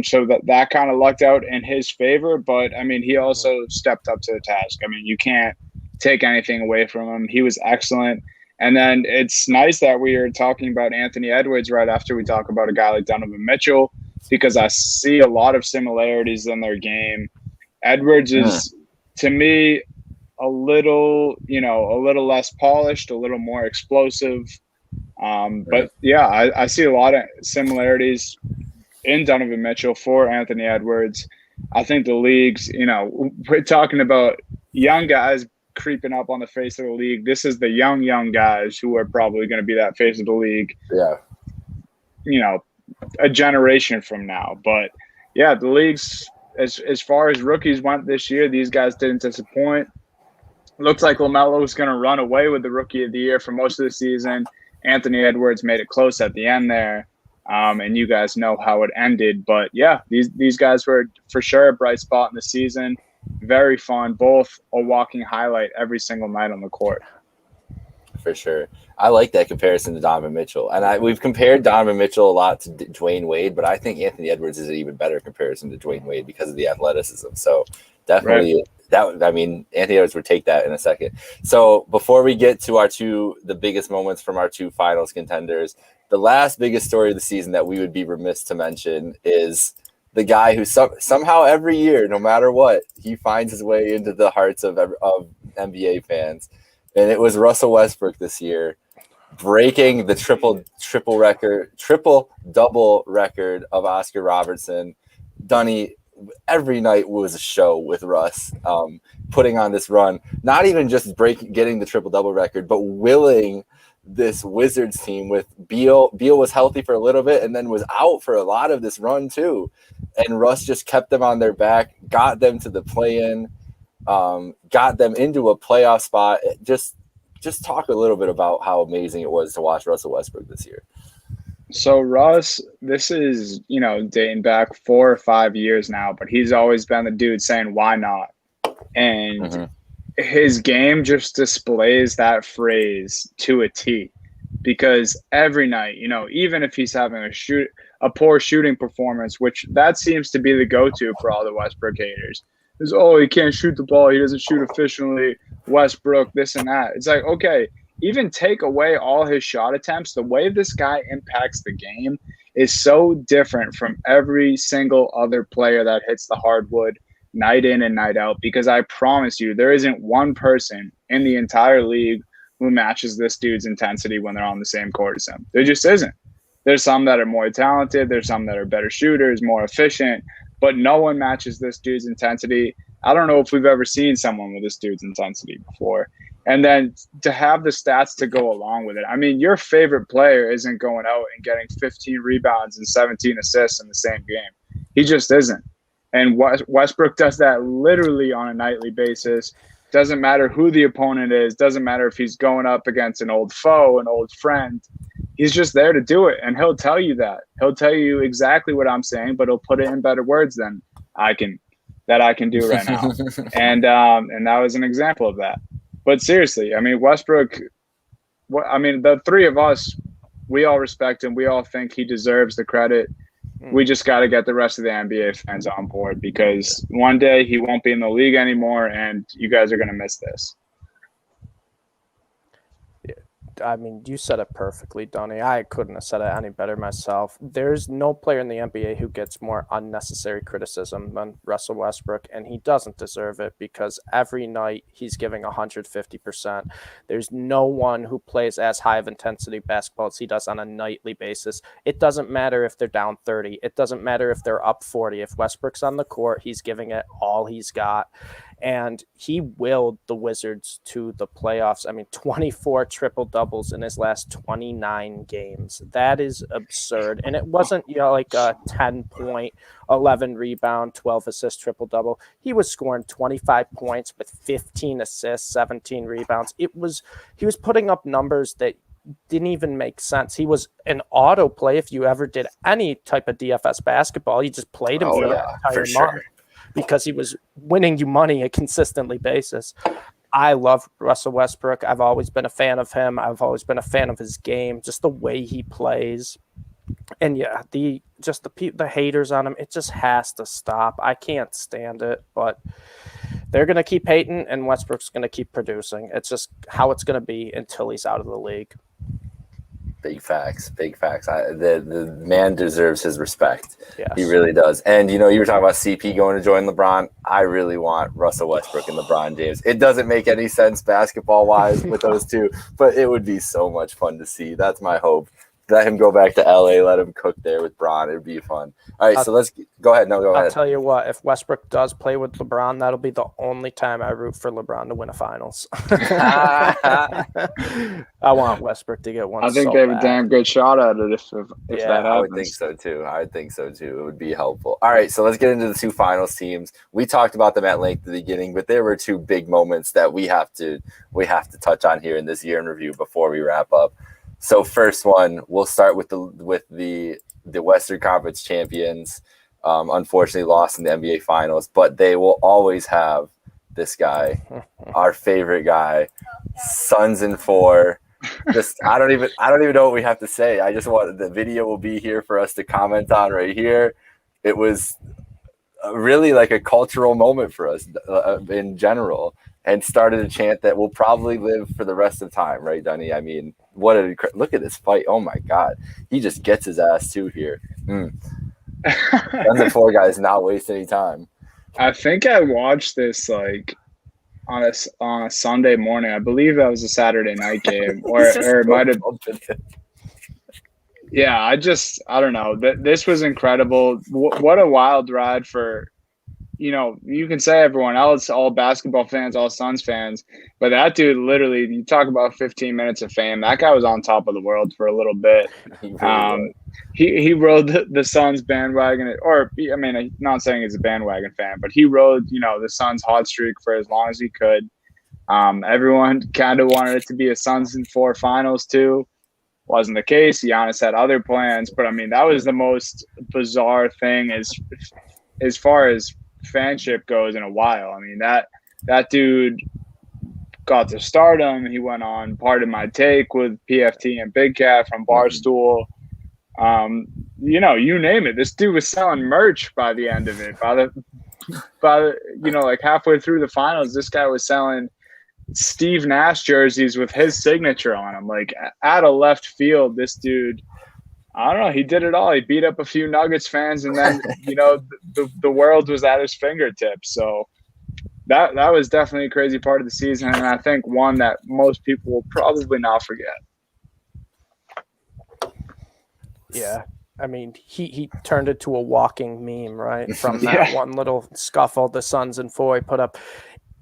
So that kind of lucked out in his favor. But, I mean, he also stepped up to the task. I mean, you can't take anything away from him. He was excellent. And then it's nice that we are talking about Anthony Edwards right after we talk about a guy like Donovan Mitchell, because I see a lot of similarities in their game. Edwards is, to me, a little less polished, a little more explosive. But yeah, I see a lot of similarities in Donovan Mitchell for Anthony Edwards. I think the league's, we're talking about young guys creeping up on the face of the league. This is the young guys who are probably going to be that face of the league. Yeah. A generation from now. But yeah, the league's, as far as rookies went this year, these guys didn't disappoint. Looks like LaMelo was going to run away with the Rookie of the Year for most of the season. Anthony Edwards made it close at the end there. And you guys know how it ended. But yeah, these guys were for sure a bright spot in the season. Very fun. Both a walking highlight every single night on the court. For sure. I like that comparison to Donovan Mitchell. And we've compared Donovan Mitchell a lot to Dwayne Wade, but I think Anthony Edwards is an even better comparison to Dwayne Wade because of the athleticism. So definitely Anthony Edwards would take that in a second. So before we get to the biggest moments from our two finals contenders, the last biggest story of the season that we would be remiss to mention is the guy who somehow every year, no matter what, he finds his way into the hearts of NBA fans. And it was Russell Westbrook this year, breaking the triple double record of Oscar Robertson. Dunny, every night was a show with Russ, putting on this run, not even just getting the triple double record, but willing this Wizards team with Beal. Beal was healthy for a little bit and then was out for a lot of this run too. And Russ just kept them on their back, got them to the play-in, got them into a playoff spot. Just talk a little bit about how amazing it was to watch Russell Westbrook this year. So Russ, this is, dating back 4 or 5 years now, but he's always been the dude saying, why not? And his game just displays that phrase to a T, because every night, even if he's having a poor shooting performance, which that seems to be the go-to for all the Westbrook haters, is, he can't shoot the ball, he doesn't shoot efficiently, Westbrook, this and that. It's like, okay, even take away all his shot attempts, the way this guy impacts the game is so different from every single other player that hits the hardwood night in and night out, because I promise you, there isn't one person in the entire league who matches this dude's intensity when they're on the same court as him. There just isn't. There's some that are more talented. There's some that are better shooters, more efficient, but no one matches this dude's intensity. I don't know if we've ever seen someone with this dude's intensity before. And then to have the stats to go along with it. I mean, your favorite player isn't going out and getting 15 rebounds and 17 assists in the same game. He just isn't. And Westbrook does that literally on a nightly basis. Doesn't matter who the opponent is. Doesn't matter if he's going up against an old foe, an old friend. He's just there to do it. And he'll tell you that. He'll tell you exactly what I'm saying, but he'll put it in better words than I can do right now. And that was an example of that. But seriously, I mean, Westbrook, the three of us, we all respect him. We all think he deserves the credit. We just got to get the rest of the NBA fans on board, because one day he won't be in the league anymore, and you guys are going to miss this. I mean, you said it perfectly, Donnie. I couldn't have said it any better myself. There's no player in the NBA who gets more unnecessary criticism than Russell Westbrook, and he doesn't deserve it, because every night he's giving 150%. There's no one who plays as high of intensity basketball as he does on a nightly basis. It doesn't matter if they're down 30. It doesn't matter if they're up 40. If Westbrook's on the court, he's giving it all he's got. And he willed the Wizards to the playoffs. I mean, 24 triple-doubles in his last 29 games. That is absurd. And it wasn't, like a 10-point, 11 rebound, 12 assist triple-double. He was scoring 25 points with 15 assists, 17 rebounds. He was putting up numbers that didn't even make sense. He was an autoplay if you ever did any type of DFS basketball. You just played him for the entire month. Because he was winning you money on a consistently basis. I love Russell Westbrook. I've always been a fan of him. I've always been a fan of his game, just the way he plays. And yeah, the haters on him, it just has to stop. I can't stand it, but they're gonna keep hating, and Westbrook's gonna keep producing. It's just how it's gonna be until he's out of the league. Big facts. The man deserves his respect. Yes. He really does. And, you were talking about CP going to join LeBron. I really want Russell Westbrook and LeBron James. It doesn't make any sense basketball-wise with those two, but it would be so much fun to see. That's my hope. Let him go back to LA. Let him cook there with Bron. It would be fun. All right, so let's go ahead. No, go ahead. I'll tell you what. If Westbrook does play with LeBron, that'll be the only time I root for LeBron to win a finals. I want Westbrook to get one. I think they have a damn good shot at it if that happens. I would think so too. It would be helpful. All right, so let's get into the two finals teams. We talked about them at length at the beginning, but there were two big moments that we have to touch on here in this year in review before we wrap up. So first one, we'll start with the Western Conference champions. Unfortunately, lost in the NBA Finals, but they will always have this guy, our favorite guy, Suns in 4. Just I don't even know what we have to say. I just want the video will be here for us to comment on right here. It was really like a cultural moment for us in general, and started a chant that will probably live for the rest of time, right, Dunny? I mean, look at this fight. Oh my God. He just gets his ass too here. Suns and 4 guys not waste any time. I think I watched this like on a Sunday morning. I believe that was a Saturday night game, or it might have. Yeah, I don't know. This was incredible. What a wild ride for. You can say everyone else, all basketball fans, all Suns fans, but that dude literally, you talk about 15 minutes of fame. That guy was on top of the world for a little bit. He rode the Suns bandwagon, or I mean, I'm not saying he's a bandwagon fan, but he rode, the Suns hot streak for as long as he could. Everyone kind of wanted it to be a Suns in 4 finals too. Wasn't the case. Giannis had other plans, but I mean, that was the most bizarre thing as far as fanship goes in a while. I mean, that dude got to stardom. He went on Pardon My Take with PFT and Big Cat from Barstool. You name it. This dude was selling merch by the end of it. By like halfway through the finals, this guy was selling Steve Nash jerseys with his signature on them. Like out of left field, this dude, I don't know, he did it all. He beat up a few Nuggets fans, and then the world was at his fingertips. So that was definitely a crazy part of the season, and I think one that most people will probably not forget. Yeah, I mean, he turned into a walking meme, right? From that one little scuffle the Suns and 4 put up.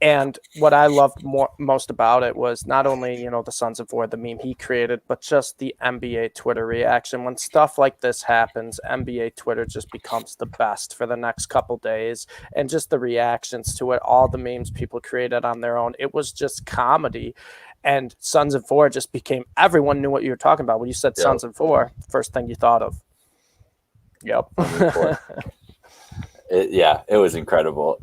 And what I loved most about it was not only, the Suns and 4, the meme he created, but just the NBA Twitter reaction. When stuff like this happens, NBA Twitter just becomes the best for the next couple days. And just the reactions to it, all the memes people created on their own, it was just comedy. And Suns and 4 just became, everyone knew what you were talking about. When you said Suns and 4, first thing you thought of. Yep. It was incredible.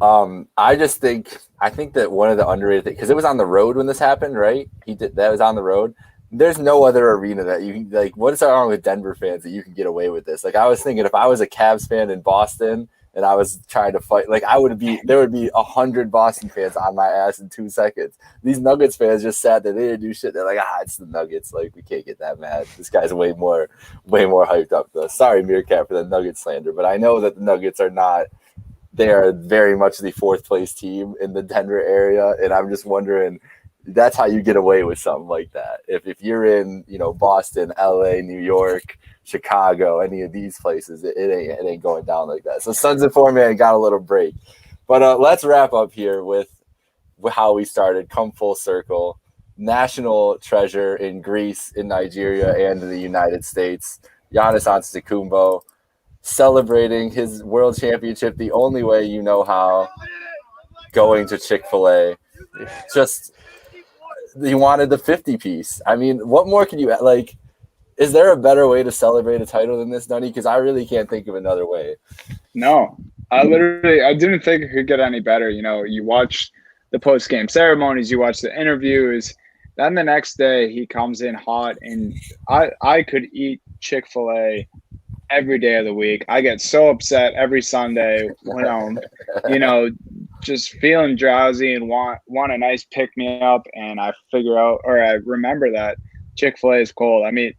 I think that one of the underrated things, because it was on the road when this happened, right? That was on the road. There's no other arena that you can, like, what is wrong with Denver fans that you can get away with this? Like, I was thinking if I was a Cavs fan in Boston and I was trying to fight, like, there would be 100 Boston fans on my ass in 2 seconds. These Nuggets fans just sat there, they didn't do shit. They're like, it's the Nuggets. Like, we can't get that mad. This guy's way more hyped up though. Sorry, Meerkat, for the Nuggets slander, but I know that the Nuggets are not. They are very much the 4th place team in the Denver area, and I'm just wondering, that's how you get away with something like that. If you're in, Boston, LA, New York, Chicago, any of these places, it ain't going down like that. So Suns and 4 man got a little break, but let's wrap up here with how we started. Come full circle. National treasure in Greece, in Nigeria, and in the United States. Giannis Antetokounmpo celebrating his world championship the only way you know how, going to Chick-fil-A. Just, he wanted the 50 piece. I mean, what more can you, like, is there a better way to celebrate a title than this, Dunny? Because I really can't think of another way. No, I didn't think it could get any better. You watch the post-game ceremonies, you watch the interviews, then the next day he comes in hot, and I could eat Chick-fil-A every day of the week. I get so upset every Sunday when I'm, just feeling drowsy and want a nice pick me up, and I remember that Chick-fil-A is cold. I mean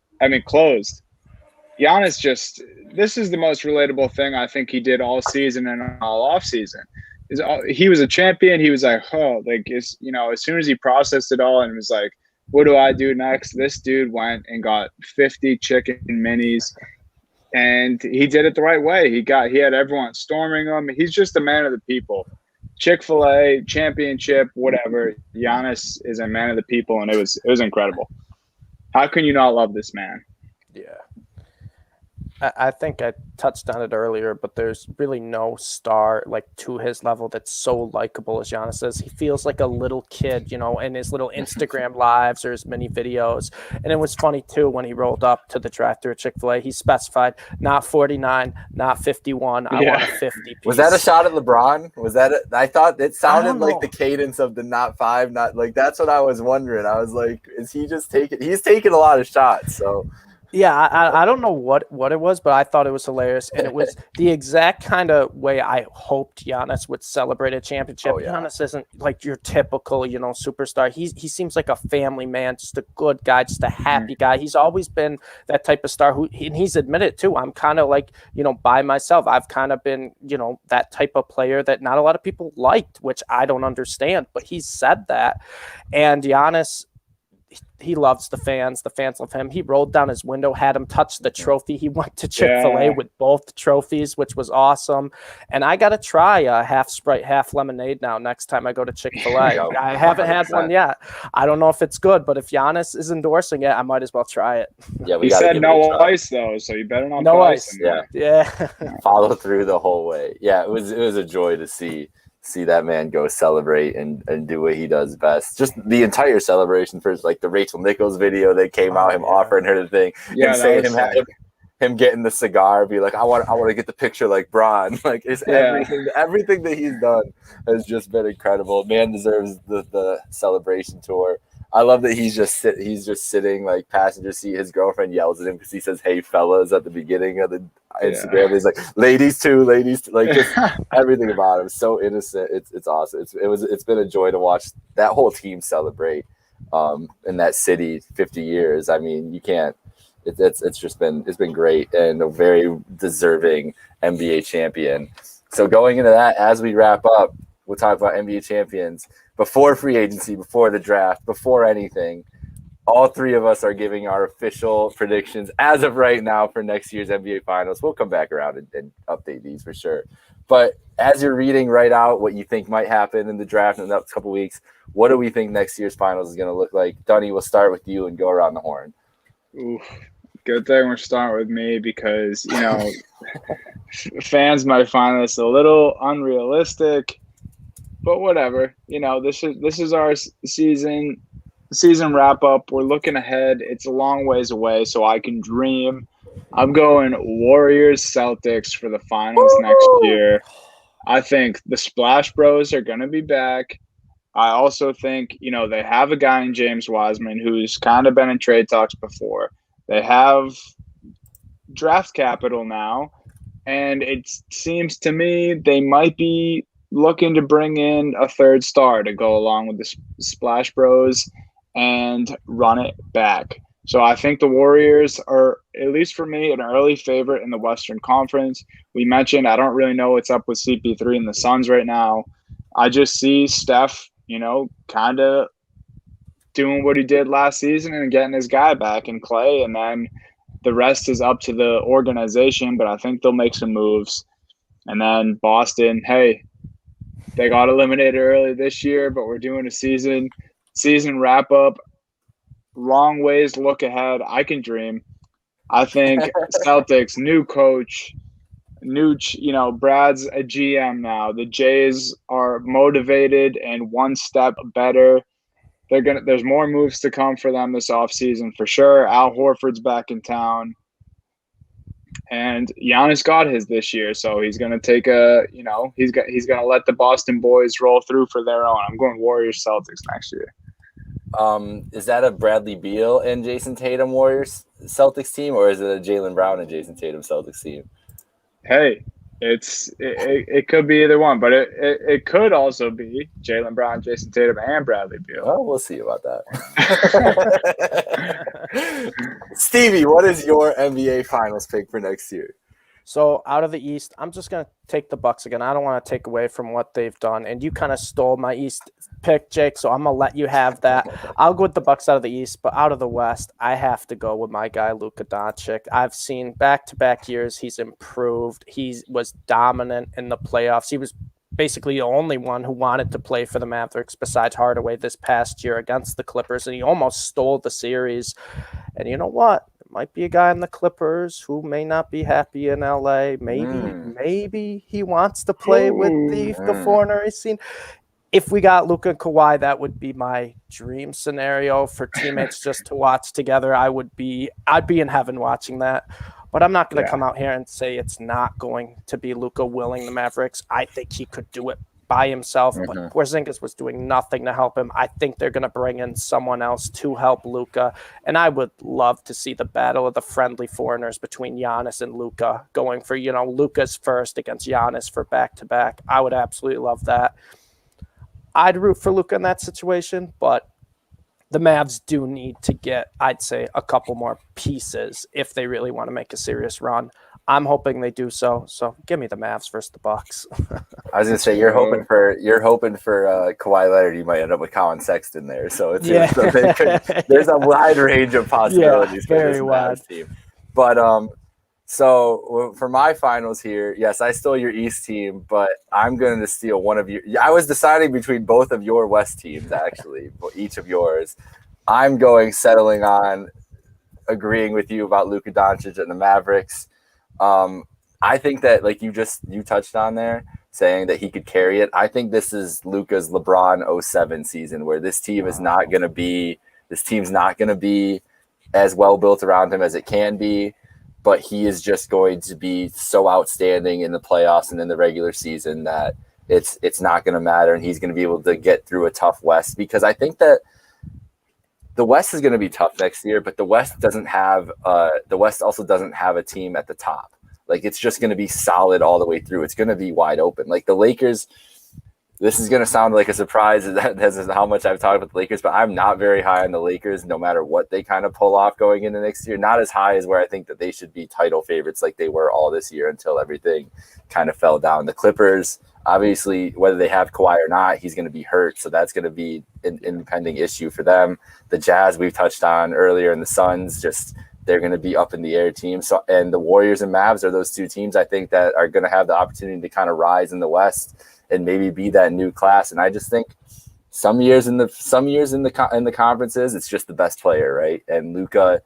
closed. Giannis this is the most relatable thing I think he did all season and all off season. He was a champion. He was like, as soon as he processed it all and was like, what do I do next? This dude went and got 50 chicken minis, and he did it the right way. He had everyone storming him. He's just a man of the people. Chick-fil-A, championship, whatever. Giannis is a man of the people, and it was incredible. How can you not love this man? Yeah. I think I touched on it earlier, but there's really no star like to his level that's so likable as Giannis is. He feels like a little kid, in his little Instagram lives or his mini videos. And it was funny too when he rolled up to the drive-thru at Chick-fil-A. He specified not 49, not 51. I want a 50 piece. Was that a shot at LeBron? Was that it? I thought it sounded like the cadence of the not 5, not like that's what I was wondering. I was like, is he just taking? He's taking a lot of shots, so. Yeah, I don't know what it was, but I thought it was hilarious. And it was the exact kind of way I hoped Giannis would celebrate a championship. Giannis isn't like your typical, superstar. He seems like a family man, just a good guy, just a happy guy. He's always been that type of star and he's admitted too. I'm kind of like, by myself. I've kind of been, that type of player that not a lot of people liked, which I don't understand, but he's said that. And Giannis, he loves the fans. The fans love him. He rolled down his window, had him touch the trophy. He went to Chick-fil-A with both trophies, which was awesome. And I got to try a half Sprite, half lemonade now next time I go to Chick-fil-A. I haven't had one yet. I don't know if it's good, but if Giannis is endorsing it, I might as well try it. Yeah, he said no ice though, so you better not. No ice. Yeah. Follow through the whole way. Yeah, it was a joy to see that man go celebrate and do what he does best. Just the entire celebration for like the Rachel Nichols video that came out, him offering her the thing, and saying him getting the cigar, be like, I want to get the picture like Bron. Like it's everything that he's done has just been incredible. Man deserves the celebration tour. I love that he's just sitting like passenger seat. His girlfriend yells at him because he says, "Hey fellas" at the beginning of the Instagram. He's like, ladies too, like just everything about him. So innocent. It's awesome. It's been a joy to watch that whole team celebrate in that city 50 years. I mean, you can't. It's been great and a very deserving NBA champion. So going into that, as we wrap up, we'll talk about NBA champions. Before free agency, before the draft, before anything, all three of us are giving our official predictions as of right now for next year's NBA Finals. We'll come back around and update these for sure. But as you're reading right out what you think might happen in the draft in the next couple of weeks, what do we think next year's Finals is going to look like? Dunny, we'll start with you and go around the horn. Oof. Good thing we're starting with me because, fans might find this a little unrealistic. But whatever, this is our season wrap up. We're looking ahead. It's a long ways away, so I can dream. I'm going Warriors Celtics for the finals next year. I think the Splash Bros are going to be back. I also think, they have a guy in James Wiseman who's kind of been in trade talks before. They have draft capital now, and it seems to me they might be looking to bring in a third star to go along with the Splash Bros and run it back. So I think the Warriors are, at least for me, an early favorite in the Western Conference. We mentioned I don't really know what's up with CP3 and the Suns right now. I just see Steph, kind of doing what he did last season and getting his guy back in Clay, and then the rest is up to the organization, but I think they'll make some moves. And then Boston, hey, they got eliminated early this year, but we're doing a season wrap up. Long ways to look ahead. I can dream. I think Celtics, new coach, Brad's a GM now. The Jays are motivated and one step better. There's more moves to come for them this offseason for sure. Al Horford's back in town. And Giannis got his this year, so he's going to take he's going to let the Boston boys roll through for their own. I'm going Warriors Celtics next year. Is that a Bradley Beal and Jason Tatum Warriors Celtics team, or is it a Jaylen Brown and Jason Tatum Celtics team? Hey, it could be either one, but it could also be Jaylen Brown, Jason Tatum, and Bradley Beal. Oh, we'll see about that. Stevie, what is your NBA Finals pick for next year? So out of the East, I'm just going to take the Bucks again. I don't want to take away from what they've done. And you kind of stole my East pick, Jake, so I'm going to let you have that. I'll go with the Bucks out of the East, but out of the West, I have to go with my guy, Luka Doncic. I've seen back-to-back years he's improved. He was dominant in the playoffs. He was basically the only one who wanted to play for the Mavericks besides Hardaway this past year against the Clippers, and he almost stole the series. And you know what? Might be a guy in the Clippers who may not be happy in LA. Maybe he wants to play with the foreigner he's seen. If we got Luka and Kawhi, that would be my dream scenario for teammates just to watch together. I'd be in heaven watching that. But I'm not going to come out here and say it's not going to be Luka willing the Mavericks. I think he could do it by himself, but Porzingis was doing nothing to help him. I think they're going to bring in someone else to help Luka, and I would love to see the battle of the friendly foreigners between Giannis and Luka going for, Luka's first against Giannis for back-to-back. I would absolutely love that. I'd root for Luka in that situation, but the Mavs do need to get, I'd say, a couple more pieces if they really want to make a serious run. I'm hoping they do so. So give me the Mavs versus the Bucks. I was gonna say you're hoping for Kawhi Leonard. You might end up with Colin Sexton there. So it's there's a wide range of possibilities for this Mavs team. But so for my finals here, yes, I stole your East team, but I'm going to steal one of you. I was deciding between both of your West teams actually, each of yours. I'm settling on agreeing with you about Luka Doncic and the Mavericks. I think that, like you touched on there, saying that he could carry it. I think this is Luka's LeBron 07 season, where this team is not going to be. This team's not going to be as well built around him as it can be, but he is just going to be so outstanding in the playoffs and in the regular season that it's not going to matter, and he's going to be able to get through a tough West, because I think that the West is going to be tough next year, but the West also doesn't have a team at the top. Like, it's just going to be solid all the way through. It's going to be wide open. Like the Lakers, this is going to sound like a surprise. This is how much I've talked about the Lakers, but I'm not very high on the Lakers, no matter what they kind of pull off going into next year. Not as high as where I think that they should be title favorites like they were all this year until everything kind of fell down. The Clippers, obviously, whether they have Kawhi or not, he's going to be hurt, so that's going to be an impending issue for them. The Jazz we've touched on earlier, and the Suns, they're going to be up in the air team. So, and the Warriors and Mavs are those two teams I think that are going to have the opportunity to kind of rise in the West and maybe be that new class. And I just think some years in the conferences, it's just the best player, right? And Luka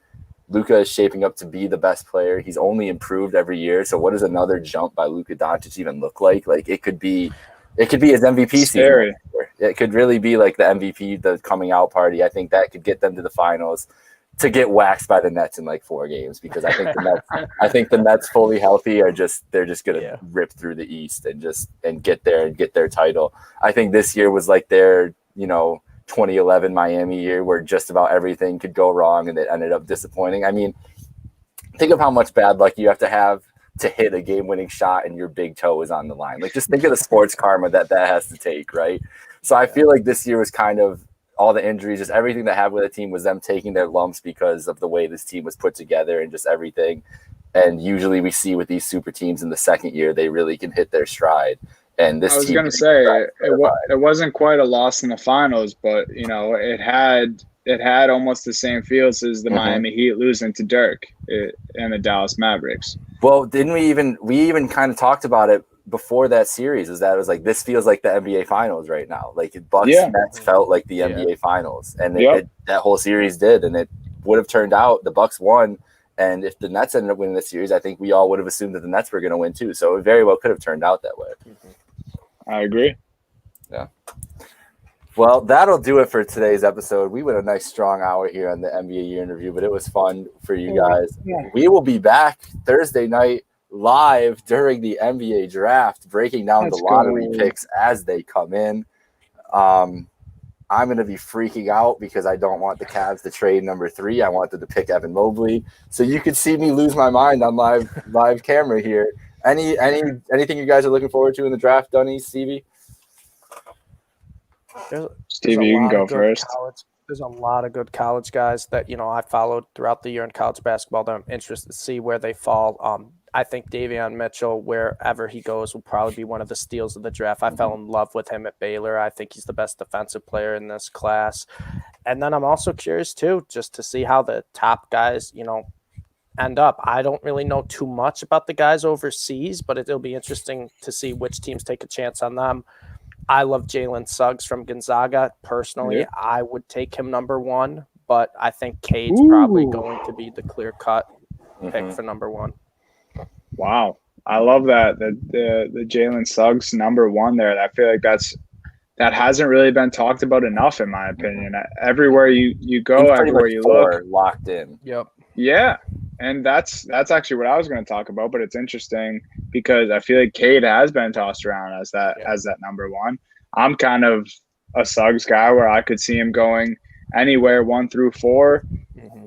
is shaping up to be the best player. He's only improved every year. So what does another jump by Luka Doncic even look like? Like, it could be his MVP season. It could really be like the MVP, the coming out party. I think that could get them to the finals, to get waxed by the Nets in like 4 games, because I think the Nets fully healthy they're just gonna rip through the East and get there and get their title. I think this year was like their 2011 Miami year, where just about everything could go wrong and it ended up disappointing. I mean, think of how much bad luck you have to hit a game-winning shot and your big toe is on the line. Like, just think of the sports karma that has to take, right? So I feel like this year was kind of all the injuries, just everything that happened with the team was them taking their lumps because of the way this team was put together and just everything. And usually we see with these super teams in the second year, they really can hit their stride. And this, I was going to say, it wasn't quite a loss in the finals, but it had almost the same feels as the Miami Heat losing to Dirk and the Dallas Mavericks. Well, didn't we even kind of talked about it before that series? Is that it was like, this feels like the NBA Finals right now. Like, Bucks Nets felt like the NBA Finals, and that whole series did, and it would have turned out the Bucks won. And if the Nets ended up winning the series, I think we all would have assumed that the Nets were going to win too. So it very well could have turned out that way. I agree. Yeah. Well, that'll do it for today's episode. We went a nice strong hour here on the NBA Year Interview, but it was fun for you guys. Yeah. We will be back Thursday night live during the NBA draft, breaking down the lottery picks as they come in. I'm going to be freaking out because I don't want the Cavs to trade number 3. I want them to pick Evan Mobley. So you could see me lose my mind on live camera here. Anything you guys are looking forward to in the draft, Dunny, Stevie? Stevie, you can go first. There's a lot of good college guys that, I followed throughout the year in college basketball that I'm interested to see where they fall. I think Davion Mitchell, wherever he goes, will probably be one of the steals of the draft. I fell in love with him at Baylor. I think he's the best defensive player in this class. And then I'm also curious, too, just to see how the top guys, end up. I don't really know too much about the guys overseas, but it'll be interesting to see which teams take a chance on them. I love Jalen Suggs from Gonzaga. Personally, yeah. I would take him number 1, but I think Cade's probably going to be the clear-cut pick for number 1. Wow. I love that. The Jalen Suggs number 1 there. I feel like that hasn't really been talked about enough, in my opinion. Everywhere you go, everywhere you look. Locked in. Yep. Yeah. And that's actually what I was going to talk about, but it's interesting because I feel like Cade has been tossed around as that number 1. I'm kind of a Suggs guy where I could see him going anywhere 1 through 4.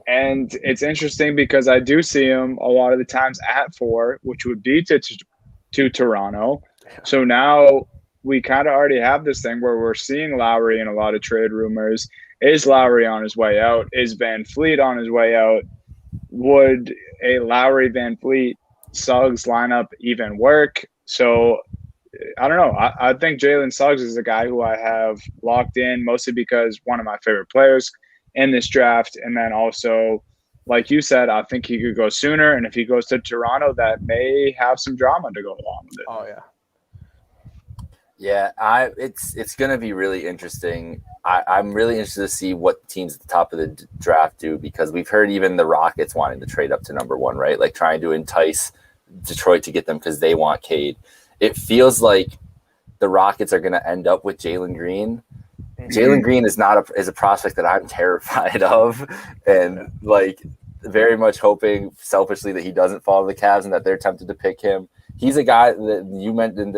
And it's interesting because I do see him a lot of the times at 4, which would be to Toronto. So now we kind of already have this thing where we're seeing Lowry in a lot of trade rumors. Is Lowry on his way out? Is Van Fleet on his way out? Would a Lowry, Van Fleet, Suggs lineup even work? So I don't know. I think Jalen Suggs is a guy who I have locked in, mostly because one of my favorite players in this draft. And then also, like you said, I think he could go sooner. And if he goes to Toronto, that may have some drama to go along with it. Oh, yeah. Yeah, it's going to be really interesting. I'm really interested to see what teams at the top of the draft do, because we've heard even the Rockets wanting to trade up to number 1, right? Like trying to entice Detroit to get them because they want Cade. It feels like the Rockets are going to end up with Jalen Green. Jalen Green is a prospect that I'm terrified of, and like very much hoping selfishly that he doesn't fall to the Cavs and that they're tempted to pick him. He's a guy that you mentioned.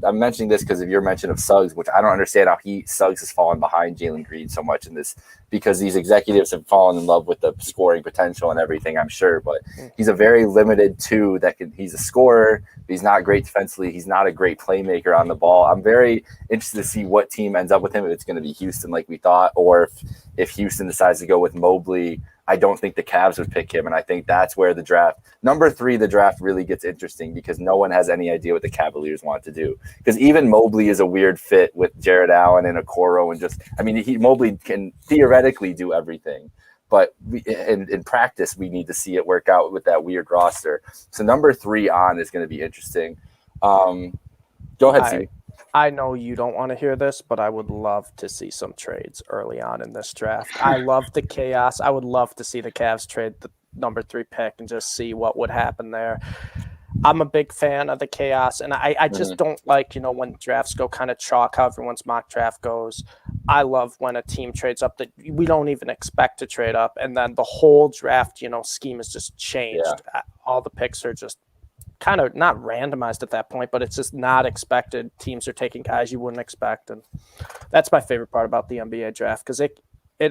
I'm mentioning this because of your mention of Suggs, which I don't understand how Suggs has fallen behind Jalen Green so much in this, because these executives have fallen in love with the scoring potential and everything, I'm sure. But he's a very limited 2 he's a scorer. But he's not great defensively. He's not a great playmaker on the ball. I'm very interested to see what team ends up with him, if it's going to be Houston like we thought, or if Houston decides to go with Mobley. I don't think the Cavs would pick him, and I think that's where the draft number 3, the draft really gets interesting, because no one has any idea what the Cavaliers want to do. Because even Mobley is a weird fit with Jared Allen and Okoro, and Mobley can theoretically do everything, but in practice we need to see it work out with that weird roster. So number 3 on is going to be interesting. Go ahead, Steve. I know you don't want to hear this, but I would love to see some trades early on in this draft. I love the chaos. I would love to see the Cavs trade the number 3 pick and just see what would happen there. I'm a big fan of the chaos, and I just don't like, when drafts go kind of chalk, how everyone's mock draft goes. I love when a team trades up that we don't even expect to trade up, and then the whole draft, scheme is just changed. Yeah. All the picks are just kind of not randomized at that point, but it's just not expected. Teams are taking guys you wouldn't expect, and that's my favorite part about the NBA draft, because it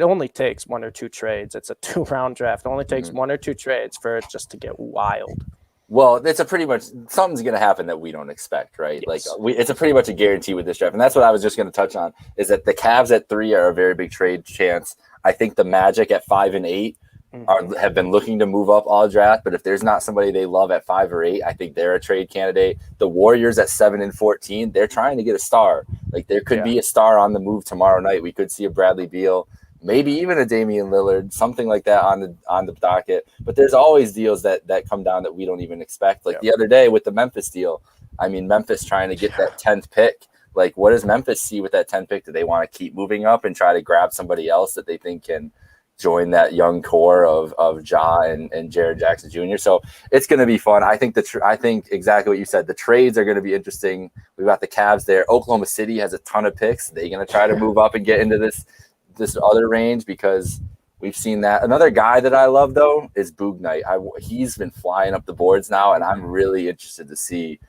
only takes 1 or 2 trades. It's a 2-round draft. It only takes 1 or 2 trades for it just to get wild. Well, it's a pretty much something's going to happen that we don't expect, right? Yes. Like it's a pretty much a guarantee with this draft, and that's what I was just going to touch on, is that the Cavs at 3 are a very big trade chance. I think the Magic at 5 and 8 have been looking to move up all draft, but if there's not somebody they love at 5 or 8, I think they're a trade candidate. The Warriors at 7 and 14, they're trying to get a star. Like there could be a star on the move tomorrow night. We could see a Bradley Beal, maybe even a Damian Lillard, something like that on the docket. But there's always deals that come down that we don't even expect. Like the other day with the Memphis deal, I mean, Memphis trying to get that 10th pick. Like, what does Memphis see with that 10th pick? Do they want to keep moving up and try to grab somebody else that they think can join that young core of Ja and Jaren Jackson Jr.? So it's going to be fun. I think I think exactly what you said. The trades are going to be interesting. We've got the Cavs there. Oklahoma City has a ton of picks. They're going to try to move up and get into this other range, because we've seen that. Another guy that I love, though, is Boog Knight. He's been flying up the boards now, and I'm really interested to see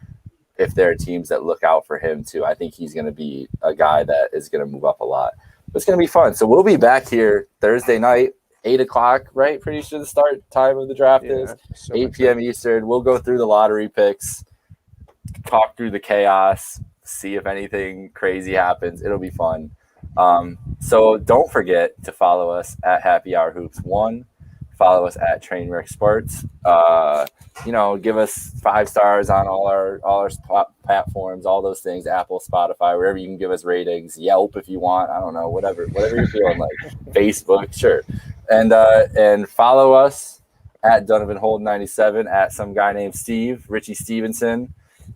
if there are teams that look out for him too. I think he's going to be a guy that is going to move up a lot. It's going to be fun. So we'll be back here Thursday night, 8 o'clock, right? Pretty sure the start time of the draft is 8 p.m. Eastern. We'll go through the lottery picks, talk through the chaos, see if anything crazy happens. It'll be fun. So don't forget to follow us at Happy Hour Hoops 1. Follow us at Trainwreck Sports. Give us 5 stars on all our platforms, all those things, Apple, Spotify, wherever you can give us ratings. Yelp if you want. I don't know, whatever you're feeling like. Facebook, sure. And follow us at Donovan Hold 97, at some guy named Steve, Richie Stevenson.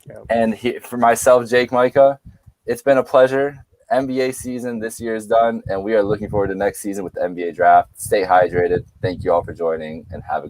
Yep. And for myself, Jake Micah, it's been a pleasure. NBA season this year is done, and we are looking forward to next season with the NBA draft. Stay hydrated. Thank you all for joining, and have a